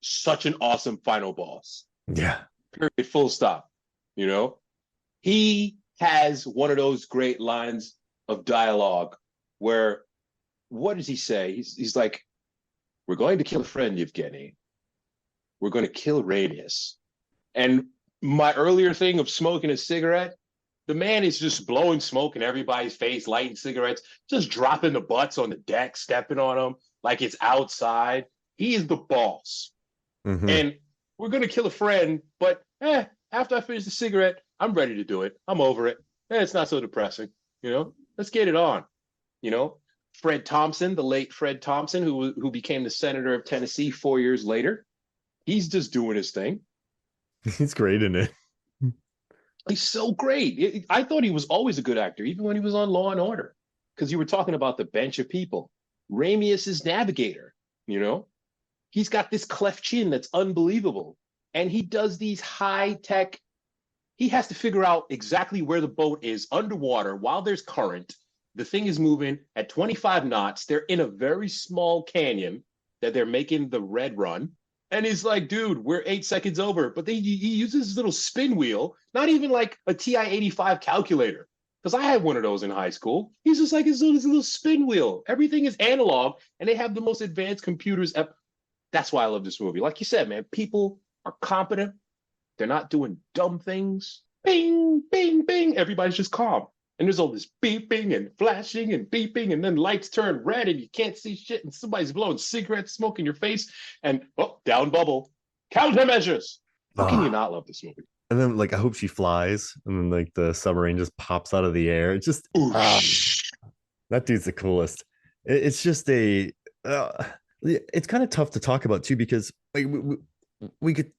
such an awesome final boss. Yeah. Period. Full stop. He has one of those great lines of dialogue where, what does he say? He's like, "We're going to kill a friend, Yevgeny. We're going to kill Ramius." And my earlier thing of smoking a cigarette, the man is just blowing smoke in everybody's face, lighting cigarettes, just dropping the butts on the deck, stepping on them like it's outside. He is the boss. Mm-hmm. And we're going to kill a friend, but after I finish the cigarette, I'm ready to do it. I'm over it. It's not so depressing. Let's get it on. Fred Thompson, the late Fred Thompson, who became the senator of Tennessee 4 years later, he's just doing his thing. He's great in it. He's so great. I thought he was always a good actor, even when he was on Law and Order, because you were talking about the bench of people. Ramius is Navigator. He's got this cleft chin that's unbelievable, and he does these high tech. He has to figure out exactly where the boat is underwater while there's current. The thing is moving at 25 knots. They're in a very small canyon that they're making the red run. And he's like, "Dude, we're 8 seconds over." But he uses his little spin wheel, not even like a TI-85 calculator, because I had one of those in high school. He's just like his little spin wheel. Everything is analog, and they have the most advanced computers. That's why I love this movie. Like you said, man, people are competent. They're not doing dumb things. Bing, bing, bing. Everybody's just calm. And there's all this beeping and flashing and beeping, and then lights turn red and you can't see shit, and somebody's blowing cigarette smoke in your face, and down bubble. Countermeasures. How can you not love this movie? And then, like, I hope she flies, and then, like, the submarine just pops out of the air. It's just that dude's the coolest. It's just it's kind of tough to talk about too, because like we could,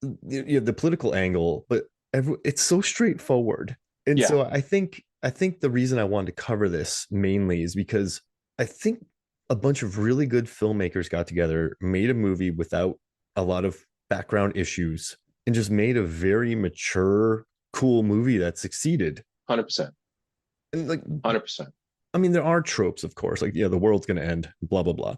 the political angle, but it's so straightforward. And so I think the reason I wanted to cover this mainly is because I think a bunch of really good filmmakers got together, made a movie without a lot of background issues, and just made a very mature, cool movie that succeeded. 100%. And like 100%. I mean, there are tropes, of course, like, yeah, the world's gonna end, blah blah blah.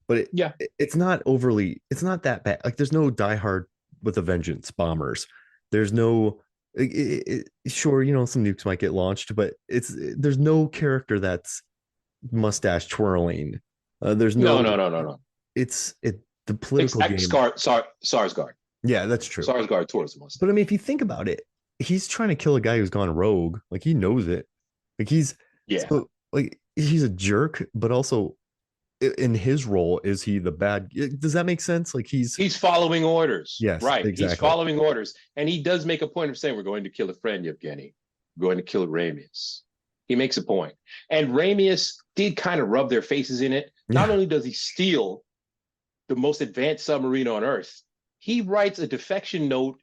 But Yeah. it's not overly, it's not that bad. Like there's no Die Hard with a Vengeance bombers. There's no sure, some nukes might get launched, but there's no character that's mustache twirling. There's No, no, no, no, no, no. the political game. Sarsgaard. Yeah, that's true. Sarsgaard towards the But I mustache. mean, if you think about it, he's trying to kill a guy who's gone rogue. Like he knows it. Like Yeah. so like he's a jerk, but also in his role, is he the bad? Does that make sense? Like He's following orders. yes, Right. He's exactly. following orders. And he does make a point of saying, we're going to kill a friend, Yevgeny. We're going to kill Ramius. He makes a point. And Ramius did kind of rub their faces in it. Yeah. Not only does he steal the most advanced submarine on Earth, he writes a defection note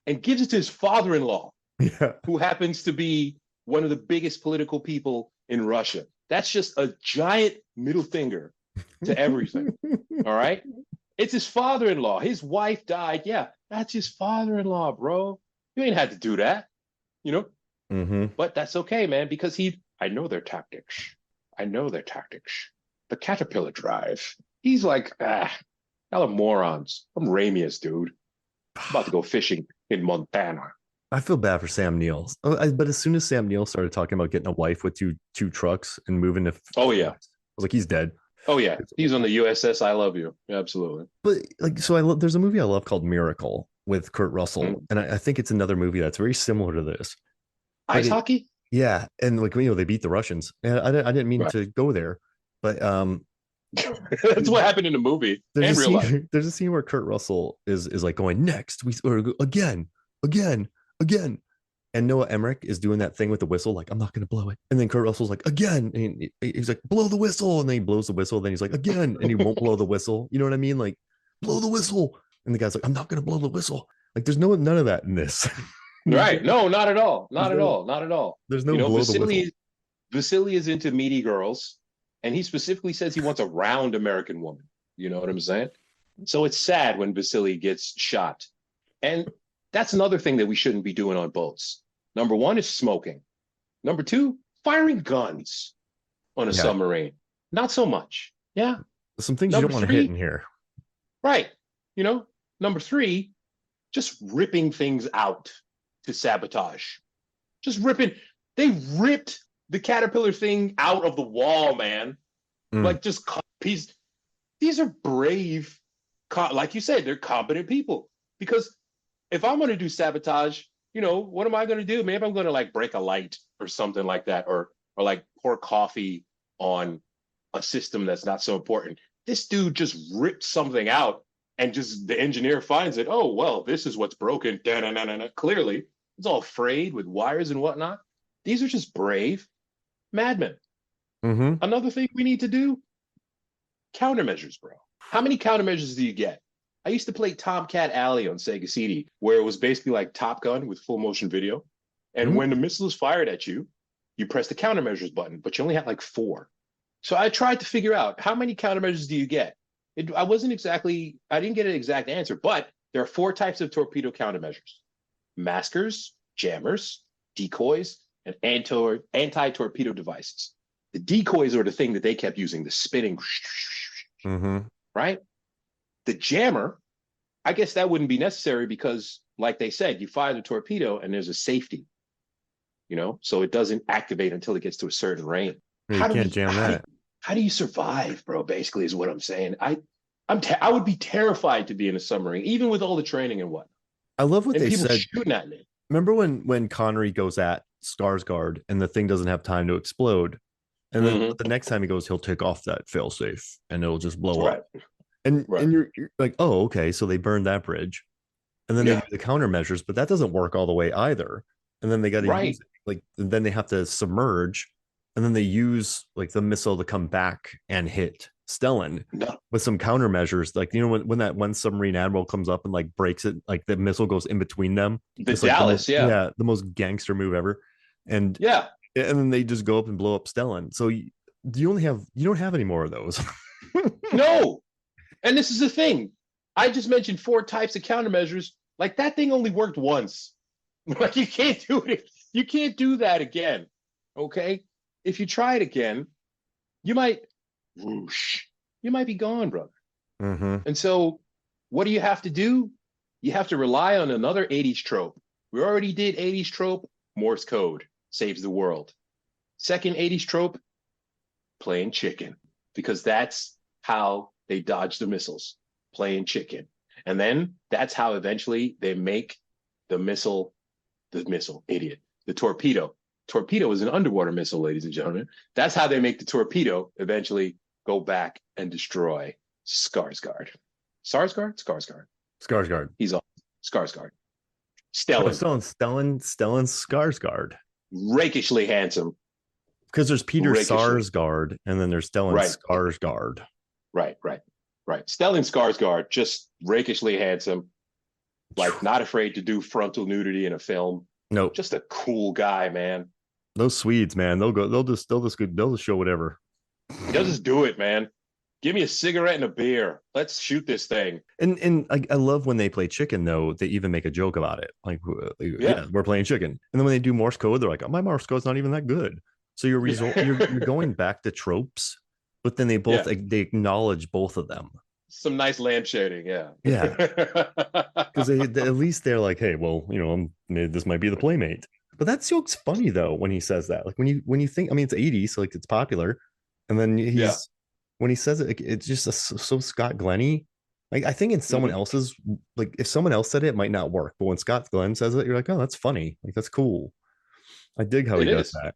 and gives it to his father-in-law, Yeah. who happens to be one of the biggest political people in Russia. That's just a giant middle finger to everything. All right. It's his father-in-law. His wife died. Yeah, that's his father-in-law, bro. You ain't had to do that, you know? Mm-hmm. But that's okay, man, because I know their tactics. I know their tactics. The caterpillar drive. He's like, y'all are morons. I'm Ramius, dude. I'm about to go fishing in Montana. I feel bad for Sam Neill. But as soon as Sam Neill started talking about getting a wife with two trucks and moving to, oh yeah, I was like, he's dead. Oh yeah, he's on the USS I Love You. Absolutely. But like, so there's a movie I love called Miracle with Kurt Russell, and I think it's another movie that's very similar to this. Ice hockey. Yeah, and like they beat the Russians, and I didn't mean to go there, but that's what happened in the movie and real life. There's a scene where Kurt Russell is like going next, or again, and Noah Emmerich is doing that thing with the whistle, like I'm not going to blow it, and then Kurt Russell's like again, and he's like blow the whistle, and then he blows the whistle, then he's like again, and he won't blow the whistle. You know what I mean? Like blow the whistle, and the guy's like I'm not going to blow the whistle. Like there's none of that in this. Right? No, not at all. Not at all. Not at all. There's no blow the whistle. Vasily is into meaty girls, and he specifically says he wants a round American woman. You know what I'm saying? So it's sad when Vasily gets shot. And that's another thing that we shouldn't be doing on boats. Number one is smoking. Number two, firing guns on a submarine. Not so much. Yeah. Some things you don't want to hit in here. Right. Number three, just ripping things out to sabotage. Just ripping. They ripped the caterpillar thing out of the wall, man. Like just these are brave, like you said, they're competent people. Because if I'm going to do sabotage, what am I going to do? Maybe I'm going to like break a light or something like that, or like pour coffee on a system that's not so important. This dude just ripped something out, and just the engineer finds it. Oh, well, this is what's broken. Clearly, it's all frayed with wires and whatnot. These are just brave madmen. Mm-hmm. Another thing we need to do, countermeasures, bro. How many countermeasures do you get? I used to play Tomcat Alley on Sega CD, where it was basically like Top Gun with full motion video. And when the missile is fired at you, you press the countermeasures button, but you only had like 4. So I tried to figure out how many countermeasures do you get? I didn't get an exact answer, but there are 4 types of torpedo countermeasures: maskers, jammers, decoys, and anti-torpedo devices. The decoys are the thing that they kept using, the spinning, right? The jammer, I guess that wouldn't be necessary because, like they said, you fire the torpedo and there's a safety, so it doesn't activate until it gets to a certain range. You can't jam that. How do you survive, bro? Basically, is what I'm saying. I would be terrified to be in a submarine, even with all the training and whatnot. I love what they said. Shooting at me. Remember when Connery goes at Skarsgård and the thing doesn't have time to explode, and then the next time he goes, he'll take off that failsafe and it'll just blow up. And you're like, oh, okay, so they burned that bridge, and then they do the countermeasures, but that doesn't work all the way either. And then they got to use then they have to submerge, and then they use like the missile to come back and hit Stellan with some countermeasures. Like when that one submarine admiral comes up and like breaks it, like the missile goes in between them. The Dallas, the most gangster move ever. And then they just go up and blow up Stellan. So you don't have any more of those. No. And this is the thing. I just mentioned 4 types of countermeasures. Like that thing only worked once. Like you can't do it. You can't do that again. Okay. If you try it again, you might whoosh. You might be gone, brother. Mm-hmm. And so what do you have to do? You have to rely on another 80s trope. We already did 80s trope, Morse code saves the world. Second 80s trope, playing chicken, because that's how they dodge the missiles, playing chicken. And then that's how eventually they make the idiot, the torpedo. Torpedo is an underwater missile, ladies and gentlemen. That's how they make the torpedo eventually go back and destroy Skarsgård. Skarsgård? Skarsgård. He's on Skarsgård. Stellan Skarsgård. Rakishly handsome. Because there's Peter Sarsgaard and then there's Stellan Skarsgård. Right. Stellan Skarsgård, just rakishly handsome, like not afraid to do frontal nudity in a film. Nope. Just a cool guy, man. Those Swedes, man, they'll just show whatever. They'll just do it, man. Give me a cigarette and a beer. Let's shoot this thing. And I love when they play chicken, though. They even make a joke about it. Like, yeah, we're playing chicken. And then when they do Morse code, they're like, oh, my Morse code's not even that good. So you're going back to tropes, but then they both they acknowledge both of them. Some nice lamp shading, yeah. Because at least they're like, hey, well, this might be the playmate. But that joke's funny though when he says that. Like when you think, I mean, it's 80s, so like it's popular, and then when he says it, it's just so Scott Glenny. Like I think in someone else's, like if someone else said it, it might not work. But when Scott Glenn says it, you're like, oh, that's funny. Like that's cool. I dig how he does that.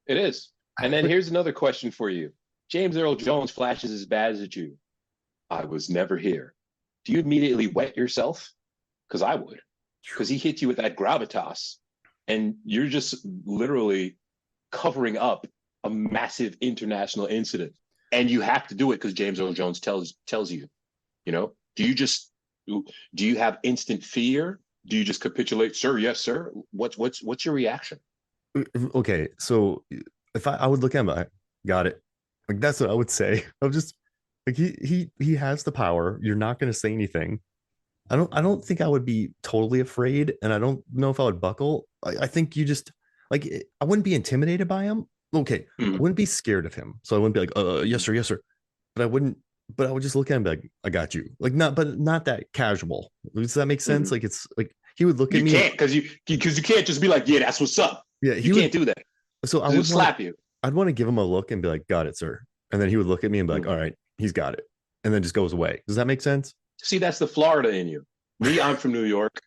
It is. And then here's another question for you. James Earl Jones flashes his badge at you. I was never here. Do you immediately wet yourself? Because I would. Because he hit you with that gravitas. And you're just literally covering up a massive international incident. And you have to do it because James Earl Jones tells you, do you have instant fear? Do you just capitulate? Sir, yes, sir. What's your reaction? Okay, so if I would look at him, I got it. Like that's what I would say. I'm just like he has the power. You're not going to say anything. I don't think I would be totally afraid, and I don't know if I would buckle. I think you just like I wouldn't be intimidated by him. Okay, I wouldn't be scared of him, so I wouldn't be like, yes sir. But I wouldn't. But I would just look at him and be like, I got you. Like not that casual. Does that make sense? Like it's like he would look at me. You can't because you can't just be like, yeah, that's what's up. Yeah, you can't do that. So I would slap you. I'd want to give him a look and be like, got it, sir. And then he would look at me and be like, all right, he's got it. And then just goes away. Does that make sense? See, that's the Florida in you. Me, I'm from New York,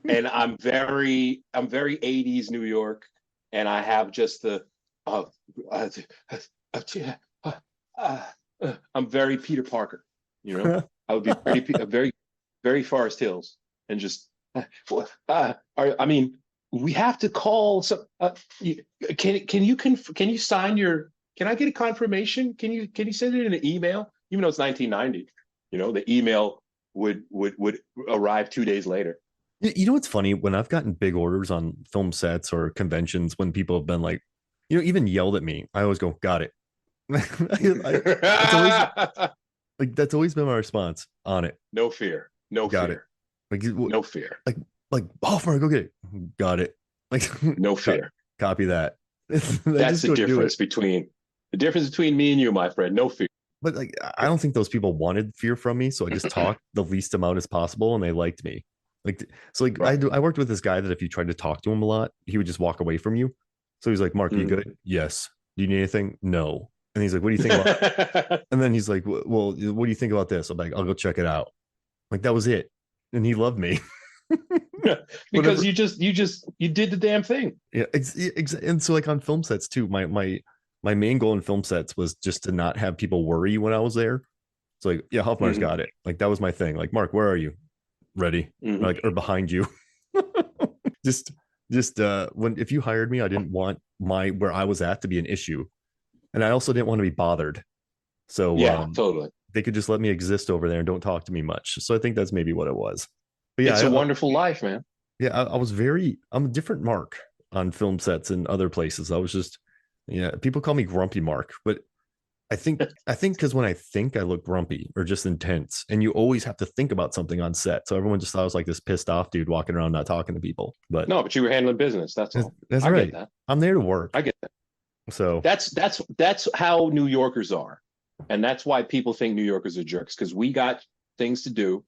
and I'm very 80s New York, and I have just the I'm very Peter Parker, I would be very, very Forest Hills, and just I mean, we have to call some. Can you sign your? Can I get a confirmation? Can you send it in an email? Even though it's 1990, the email would arrive 2 days later. You know what's funny? When I've gotten big orders on film sets or conventions, when people have been like, even yelled at me, I always go, got it. That's always been my response on it. No fear. No got fear. It. No fear. Like Hoffman, go get it. Got it. Like no fear. Copy that. That's the difference between me and you, my friend. No fear. But like, I don't think those people wanted fear from me, so I just talked the least amount as possible, and they liked me. Right. I worked with this guy that if you tried to talk to him a lot, he would just walk away from you. So he's like, Mark, you good? Yes. Do you need anything? No. And he's like, what do you think about? And then he's like, well, what do you think about this? I'm like, I'll go check it out. Like that was it, and he loved me. Because you did the damn thing. Yeah, and so like on film sets too, my main goal in film sets was just to not have people worry when I was there. It's like, yeah, Hoffmar's got it. Like that was my thing. Like, Mark, where are you? Ready? Like, or behind you. just if you hired me, I didn't want where I was at to be an issue, and I also didn't want to be bothered. So yeah, totally. They could just let me exist over there and don't talk to me much. So I think that's maybe what it was. But yeah, it's a wonderful life, man. Yeah, I'm a different Mark on film sets and other places. I was just, people call me Grumpy Mark, but I think because when I think I look grumpy or just intense, and you always have to think about something on set. So everyone just thought I was like this pissed off dude walking around not talking to people. But No, but you were handling business. That's all. that's I right. get that. I'm there to work. I get that. So That's how New Yorkers are, and that's why people think New Yorkers are jerks because we got things to do,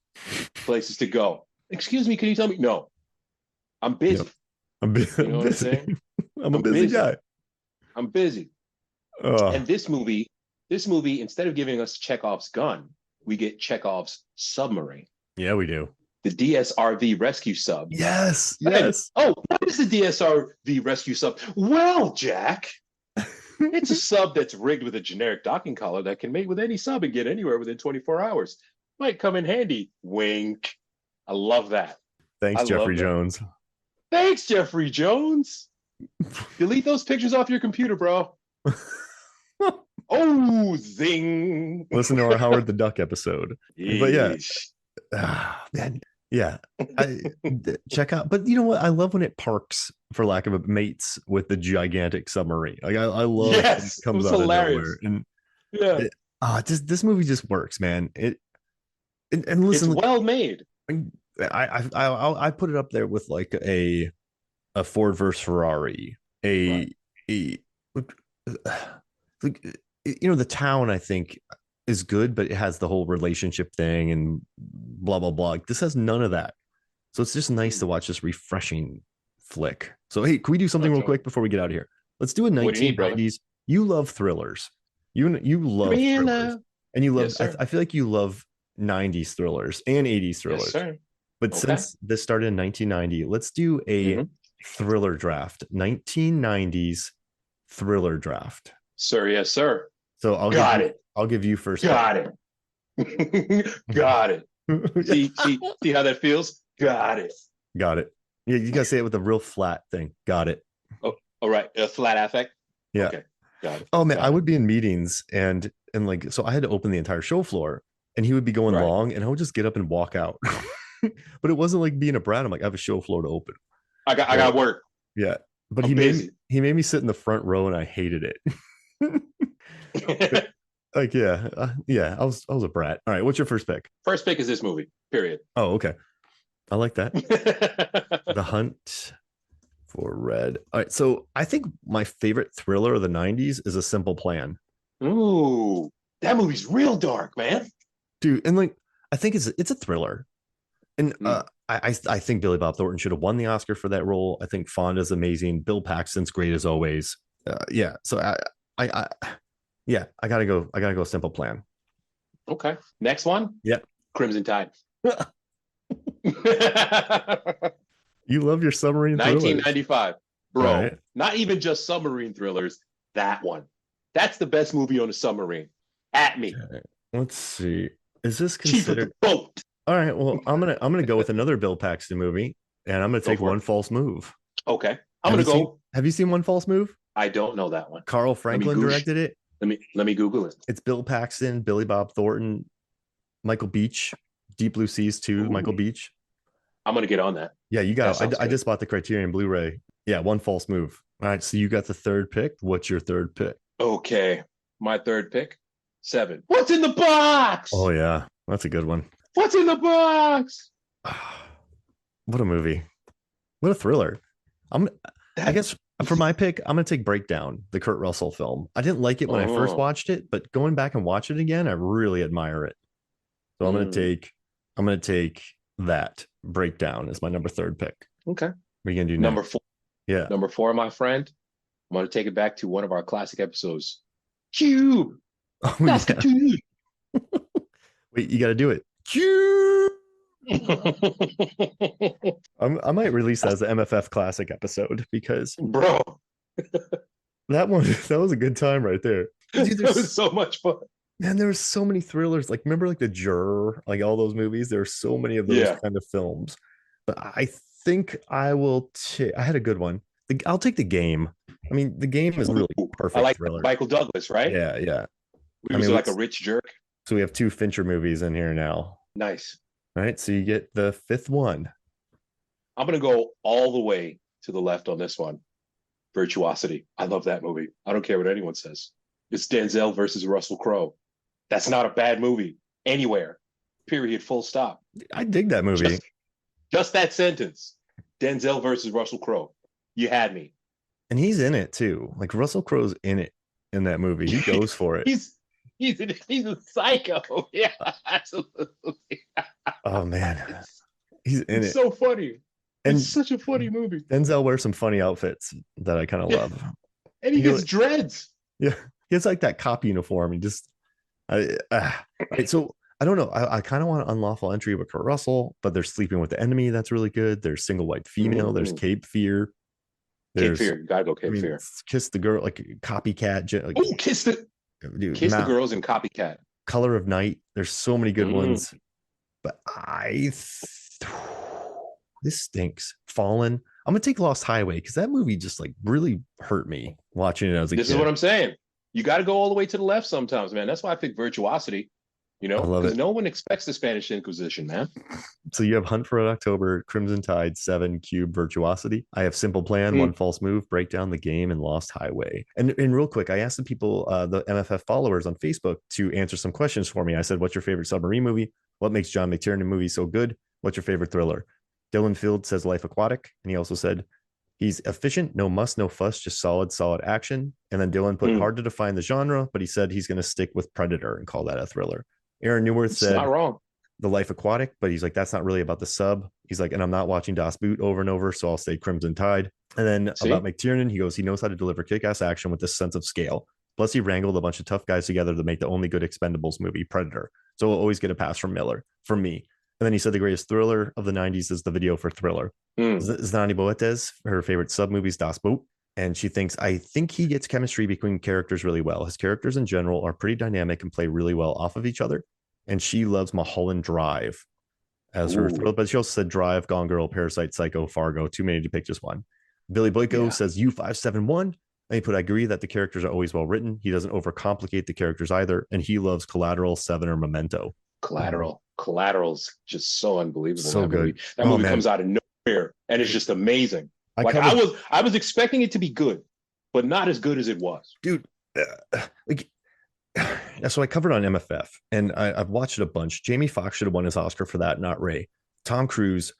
places to go. Excuse me, can you tell me? No, I'm busy. yep. You know I'm what I'm saying? I'm a busy guy. I'm busy. Oh, And this movie, instead of giving us Chekhov's gun, we get Chekhov's submarine, yeah, we do. the DSRV rescue sub. Yes, And, yes. oh, what is the DSRV rescue sub? Well, Jack, it's a sub that's rigged with a generic docking collar that can mate with any sub and get anywhere within 24 hours. Might come in handy. Wink. I love that. Thanks, I Jeffrey love that. Jones. Thanks, Jeffrey Jones. Delete those pictures off your computer, bro. Oh, zing. Listen to our Howard the Duck episode. But yeah, man, yeah. Check out. But you know what? I love when it parks, for lack of a mates, with the gigantic submarine. Like I love when it comes out hilarious. of nowhere. And Yeah, this movie just works, man. And listen, it's well made. I put it up there with like a Ford versus Ferrari, Right. a like, you know, the town I think is good, but it has the whole relationship thing and blah blah blah. Like, this has none of that, so it's just nice to watch this refreshing flick. So hey, can we do something real quick before we get out of here? Let's do a What do you need, brother? 1990s. You love thrillers. You love thrillers, and you love. Yes, sir. I feel like you love 90s thrillers and 80s thrillers. Yes, sir. But since this started in 1990, let's do a thriller draft. 1990s thriller draft. Sir, yes, sir. So I'll give you first. Got it. Got it. See how that feels? Got it. Got it. Yeah, you gotta say it with a real flat thing. Got it. Oh, all right. A flat affect. Yeah. Okay. Got it. Oh man, I would be in meetings and like, so I had to open the entire show floor, and he would be going long, and I would just get up and walk out. But it wasn't like being a brat. I'm like, I have a show floor to open. I got work. Yeah. But he made me sit in the front row, and I hated it. Like, I was a brat. All right, what's your first pick? First pick is this movie. Period. Oh, okay. I like that. The Hunt for Red. All right, so I think my favorite thriller of the 90s is A Simple Plan. Ooh, that movie's real dark, man. Dude, and like, I think it's a thriller. And I think Billy Bob Thornton should have won the Oscar for that role. I think Fonda's amazing. Bill Paxton's great as always. Yeah. So I gotta go Simple Plan. Okay. Next one. Yeah. Crimson Tide. You love your submarine 1995. Bro. Right. Not even just submarine thrillers. That one. That's the best movie on a submarine. At me. Okay. Let's see. Is this considered boat? All right. Well, I'm gonna go with another Bill Paxton movie, and I'm gonna take One False Move. Okay. Have you seen One False Move? I don't know that one. Carl Franklin directed it. Let me Google it. It's Bill Paxton, Billy Bob Thornton, Michael Beach, Deep Blue Seas 2, Michael Beach. I'm gonna get on that. Yeah, you got it. I just bought the Criterion Blu-ray. Yeah, One False Move. All right, so you got the third pick. What's your third pick? Okay, my third pick, 7. What's in the box? Oh yeah, that's a good one. What's in the box? What a movie. What a thriller. I guess for my pick, I'm going to take Breakdown, the Kurt Russell film. I didn't like it when I first watched it, but going back and watch it again, I really admire it. So I'm going to take that Breakdown as my number 3rd pick. Okay. What are you going to do number next? 4? Yeah. Number 4, my friend. I'm going to take it back to one of our classic episodes. Cube. Oh, that's the Cube. Wait, you got to do it. Cube. I might release that as an MFF classic episode because bro, that was a good time right there. Dude, that was so much fun. Man, there were so many thrillers. Like, remember like The Juror, like all those movies. There are so many of those kind of films. But I think I will I had a good one. I'll take The Game. I mean, The Game is really perfect. I like thriller. Michael Douglas, right? Yeah. He was like a rich jerk. So we have 2 Fincher movies in here now. Nice. All right, so you get the 5th one. I'm going to go all the way to the left on this one. Virtuosity. I love that movie. I don't care what anyone says. It's Denzel versus Russell Crowe. That's not a bad movie anywhere. Period. Full stop. I dig that movie. Just that sentence. Denzel versus Russell Crowe. You had me. And he's in it too. Like Russell Crowe's in it in that movie. He goes for it. he's a psycho. Yeah, absolutely. Oh man. He's in it. So funny. And it's such a funny movie. Denzel wears some funny outfits that I kind of love. And he gets dreads. Yeah. He has like that cop uniform. He just right, so I don't know. I kind of want unlawful entry with Kurt Russell, but they're sleeping with the enemy. That's really good. There's single white female. Mm-hmm. There's Cape Fear. Cape Fear. You gotta go Cape Fear. Kiss the girl, like copycat. Like, oh, kiss the the girls in Copycat. Color of Night. There's so many good ones. But this stinks. Fallen. I'm gonna take Lost Highway because that movie just like really hurt me watching it as a kid. This is what I'm saying. You got to go all the way to the left sometimes, man. That's why I pick Virtuosity. You know, because no one expects the Spanish Inquisition, man. So you have Hunt for Red October, Crimson Tide, 7, Cube, Virtuosity. I have Simple Plan, One False Move, Break Down the Game, and Lost Highway. And real quick, I asked the people, the MFF followers on Facebook, to answer some questions for me. I said, what's your favorite submarine movie? What makes John McTiernan movies so good? What's your favorite thriller? Dylan Field says Life Aquatic. And he also said, he's efficient, no muss, no fuss, just solid action. And then Dylan put hard to define the genre, but he said he's going to stick with Predator and call that a thriller. Aaron Newworth said, not wrong. The Life Aquatic, but he's like, that's not really about the sub. He's like, and I'm not watching Das Boot over and over, so I'll say Crimson Tide. And then about McTiernan, he goes, he knows how to deliver kick-ass action with this sense of scale. Plus, he wrangled a bunch of tough guys together to make the only good Expendables movie, Predator. So we'll always get a pass from Miller, from me. And then he said the greatest thriller of the 90s is the video for Thriller. Znani Boetes, her favorite sub movie is Das Boot. And she thinks, I think he gets chemistry between characters really well. His characters in general are pretty dynamic and play really well off of each other. And she loves Mulholland Drive as her thrill. But she also said Drive, Gone Girl, Parasite, Psycho, Fargo. Too many to pick just one. Billy Boyko says U571. And he put, I agree that the characters are always well written. He doesn't overcomplicate the characters either. And he loves Collateral, Seven, or Memento. Collateral's just so unbelievable. So good. That movie comes out of nowhere and it's just amazing. I was expecting it to be good, but not as good as it was. Dude, so I covered on MFF and I've watched it a bunch. Jamie Foxx should have won his Oscar for that, not Ray. Tom Cruise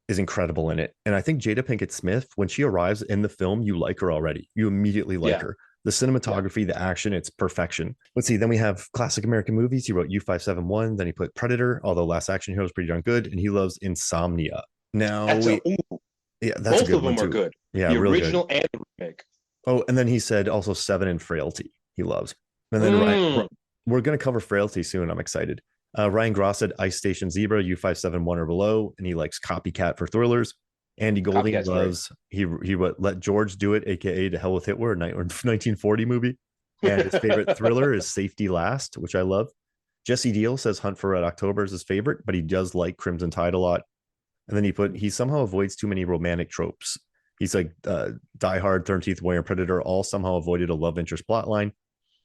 is incredible in it. And I think Jada Pinkett Smith, when she arrives in the film, you like her already. You immediately like her. The cinematography, the action, it's perfection. Let's see. Then we have classic American movies. He wrote U571. Then he put Predator, although Last Action Hero is pretty darn good. And he loves Insomnia. Now, that's both of them are good. Yeah, the really original good. And the remake. Oh, and then he said also Seven and Frailty. He loves. And then Ryan, we're going to cover Frailty soon. I'm excited. Ryan Gross said Ice Station Zebra, U571 or below, and he likes Copycat for thrillers. Andy Golding loves he let George Do It, aka To Hell with Hitler, 1940 movie. And his favorite thriller is Safety Last, which I love. Jesse Deal says Hunt for Red October is his favorite, but he does like Crimson Tide a lot. And then he somehow avoids too many romantic tropes. He's like Die Hard, 13th Warrior, Predator, all somehow avoided a love interest plot line.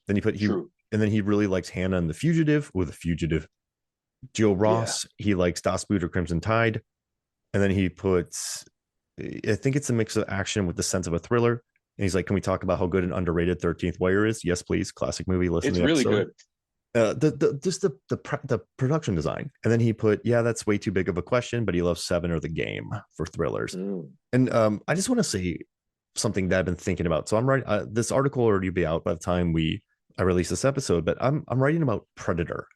Then and then he really likes Hannah and the Fugitive with The Fugitive. Joe Ross, he likes Das Boot or Crimson Tide. And then he puts, I think it's a mix of action with the sense of a thriller. And he's like, can we talk about how good and underrated 13th Warrior is? Yes, please. Classic movie. Listen to the episode. It's really good. The production design. And then he put, that's way too big of a question, but he loves Seven or The Game for thrillers. And I just want to say something that I've been thinking about. So I'm writing this article will already be out by the time I release this episode, but I'm writing about Predator.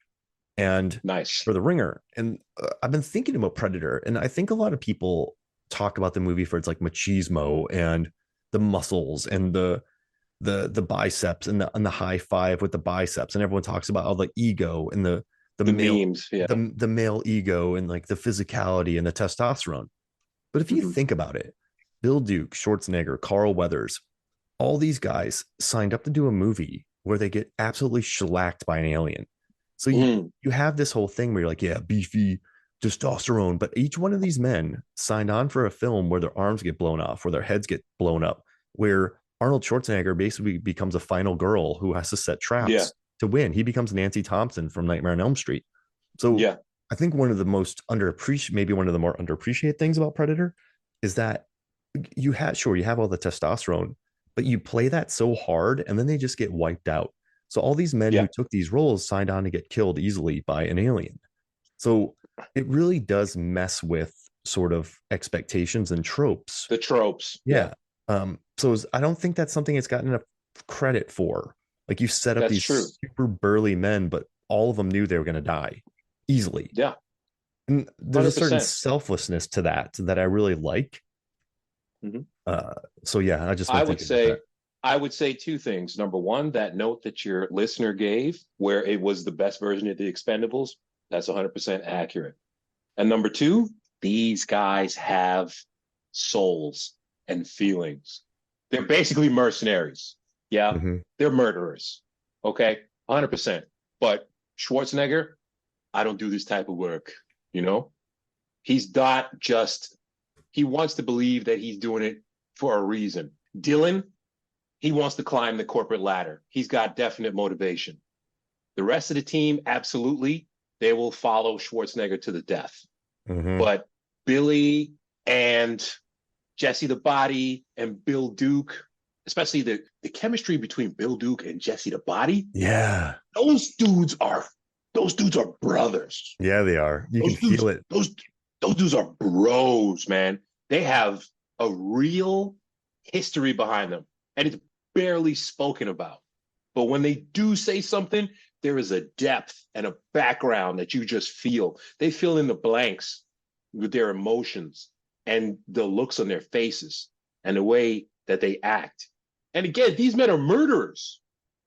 And for The Ringer. And I've been thinking about Predator. And I think a lot of people talk about the movie for its like machismo and the muscles and the biceps and the high five with the biceps. And everyone talks about all the ego and the male, memes, the male ego and like the physicality and the testosterone. But if you think about it, Bill Duke, Schwarzenegger, Carl Weathers, all these guys signed up to do a movie where they get absolutely shellacked by an alien. So you have this whole thing where you're like, beefy testosterone, but each one of these men signed on for a film where their arms get blown off, where their heads get blown up, where Arnold Schwarzenegger basically becomes a final girl who has to set traps to win. He becomes Nancy Thompson from Nightmare on Elm Street. So I think one of the most maybe one of the more underappreciated things about Predator is that you have all the testosterone, but you play that so hard and then they just get wiped out. So all these men Yeah. who took these roles signed on to get killed easily by an alien. So it really does mess with sort of expectations and tropes. The tropes. Yeah. I don't think that's something it's gotten enough credit for. Like, you set up That's these true. super burly men, but all of them knew they were going to die easily. Yeah. And there's a certain 100%. selflessness to that I really like. Mhm. So yeah, I just I want to would think about say, that. I would say two things. Number one, that note that your listener gave, where it was the best version of the Expendables, that's 100% accurate. And number two, these guys have souls and feelings. They're basically mercenaries. Yeah, Mhm. they're murderers. Okay, 100%. But Schwarzenegger, I don't do this type of work. You know, he's not just, he wants to believe that he's doing it for a reason. Dylan, he wants to climb the corporate ladder. He's got definite motivation. The rest of the team, absolutely, they will follow Schwarzenegger to the death. Mhm. But Billy and Jesse the Body and Bill Duke, especially the chemistry between Bill Duke and Jesse the Body, Yeah. those dudes are brothers. Yeah, they are. You can Those dudes, feel it. those dudes are bros, man. They have a real history behind them, and it's barely spoken about. But when they do say something, there is a depth and a background that you just feel. They fill in the blanks with their emotions and the looks on their faces and the way that they act. And again, these men are murderers.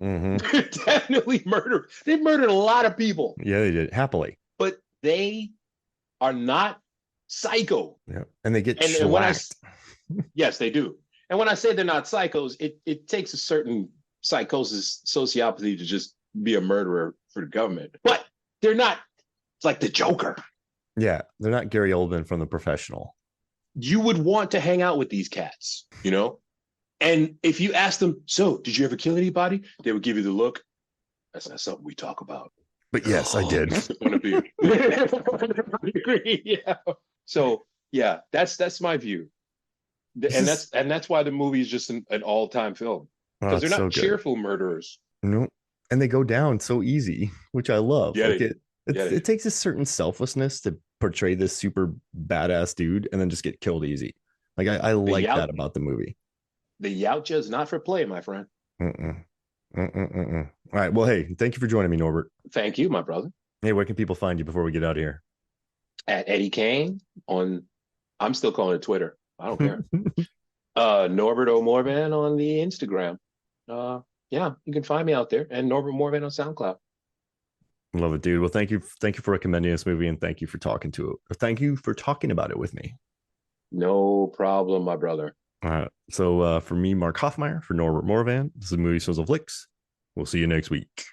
Mhm. They're definitely murderers. They've murdered a lot of people, Yeah, they did happily. but they are not psycho. Yeah, and they get And when shellacked. yes, they do. And when I say they're not psychos, it takes a certain psychosis, sociopathy to just be a murderer for the government. But they're not like the Joker. Yeah, they're not Gary Oldman from The Professional. You would want to hang out with these cats, you know? And if you ask them, so did you ever kill anybody? They would give you the look. That's not something we talk about. But yes, I did. On a beard. Yeah. So yeah, that's my view. And that's why the movie is just an all-time film. Oh, Because they're it's not so good. cheerful murderers. No, and they go down so easy, which I love. Yeah, Like they do. Yeah, they it takes a certain selflessness to portray this super badass dude and then just get killed easy. Like I like that about the movie. The Yautja is not for play, my friend. Mm-mm. Mm-mm-mm-mm. All right. Well, hey, thank you for joining me, Norbert. Thank you, my brother. Hey, where can people find you before we get out of here? At Eddie Kane on, I'm still calling it Twitter. I don't care. Norbert O'Morvan on the Instagram. Yeah, you can find me out there, and Norbert Morvan on SoundCloud. Love it, dude. Well, thank you for recommending this movie, and thank you for talking about it with me. No problem, my brother. So for me, Mark Hoffmeyer, for Norbert Morvan, this is Movie Source of Flicks. We'll see you next week.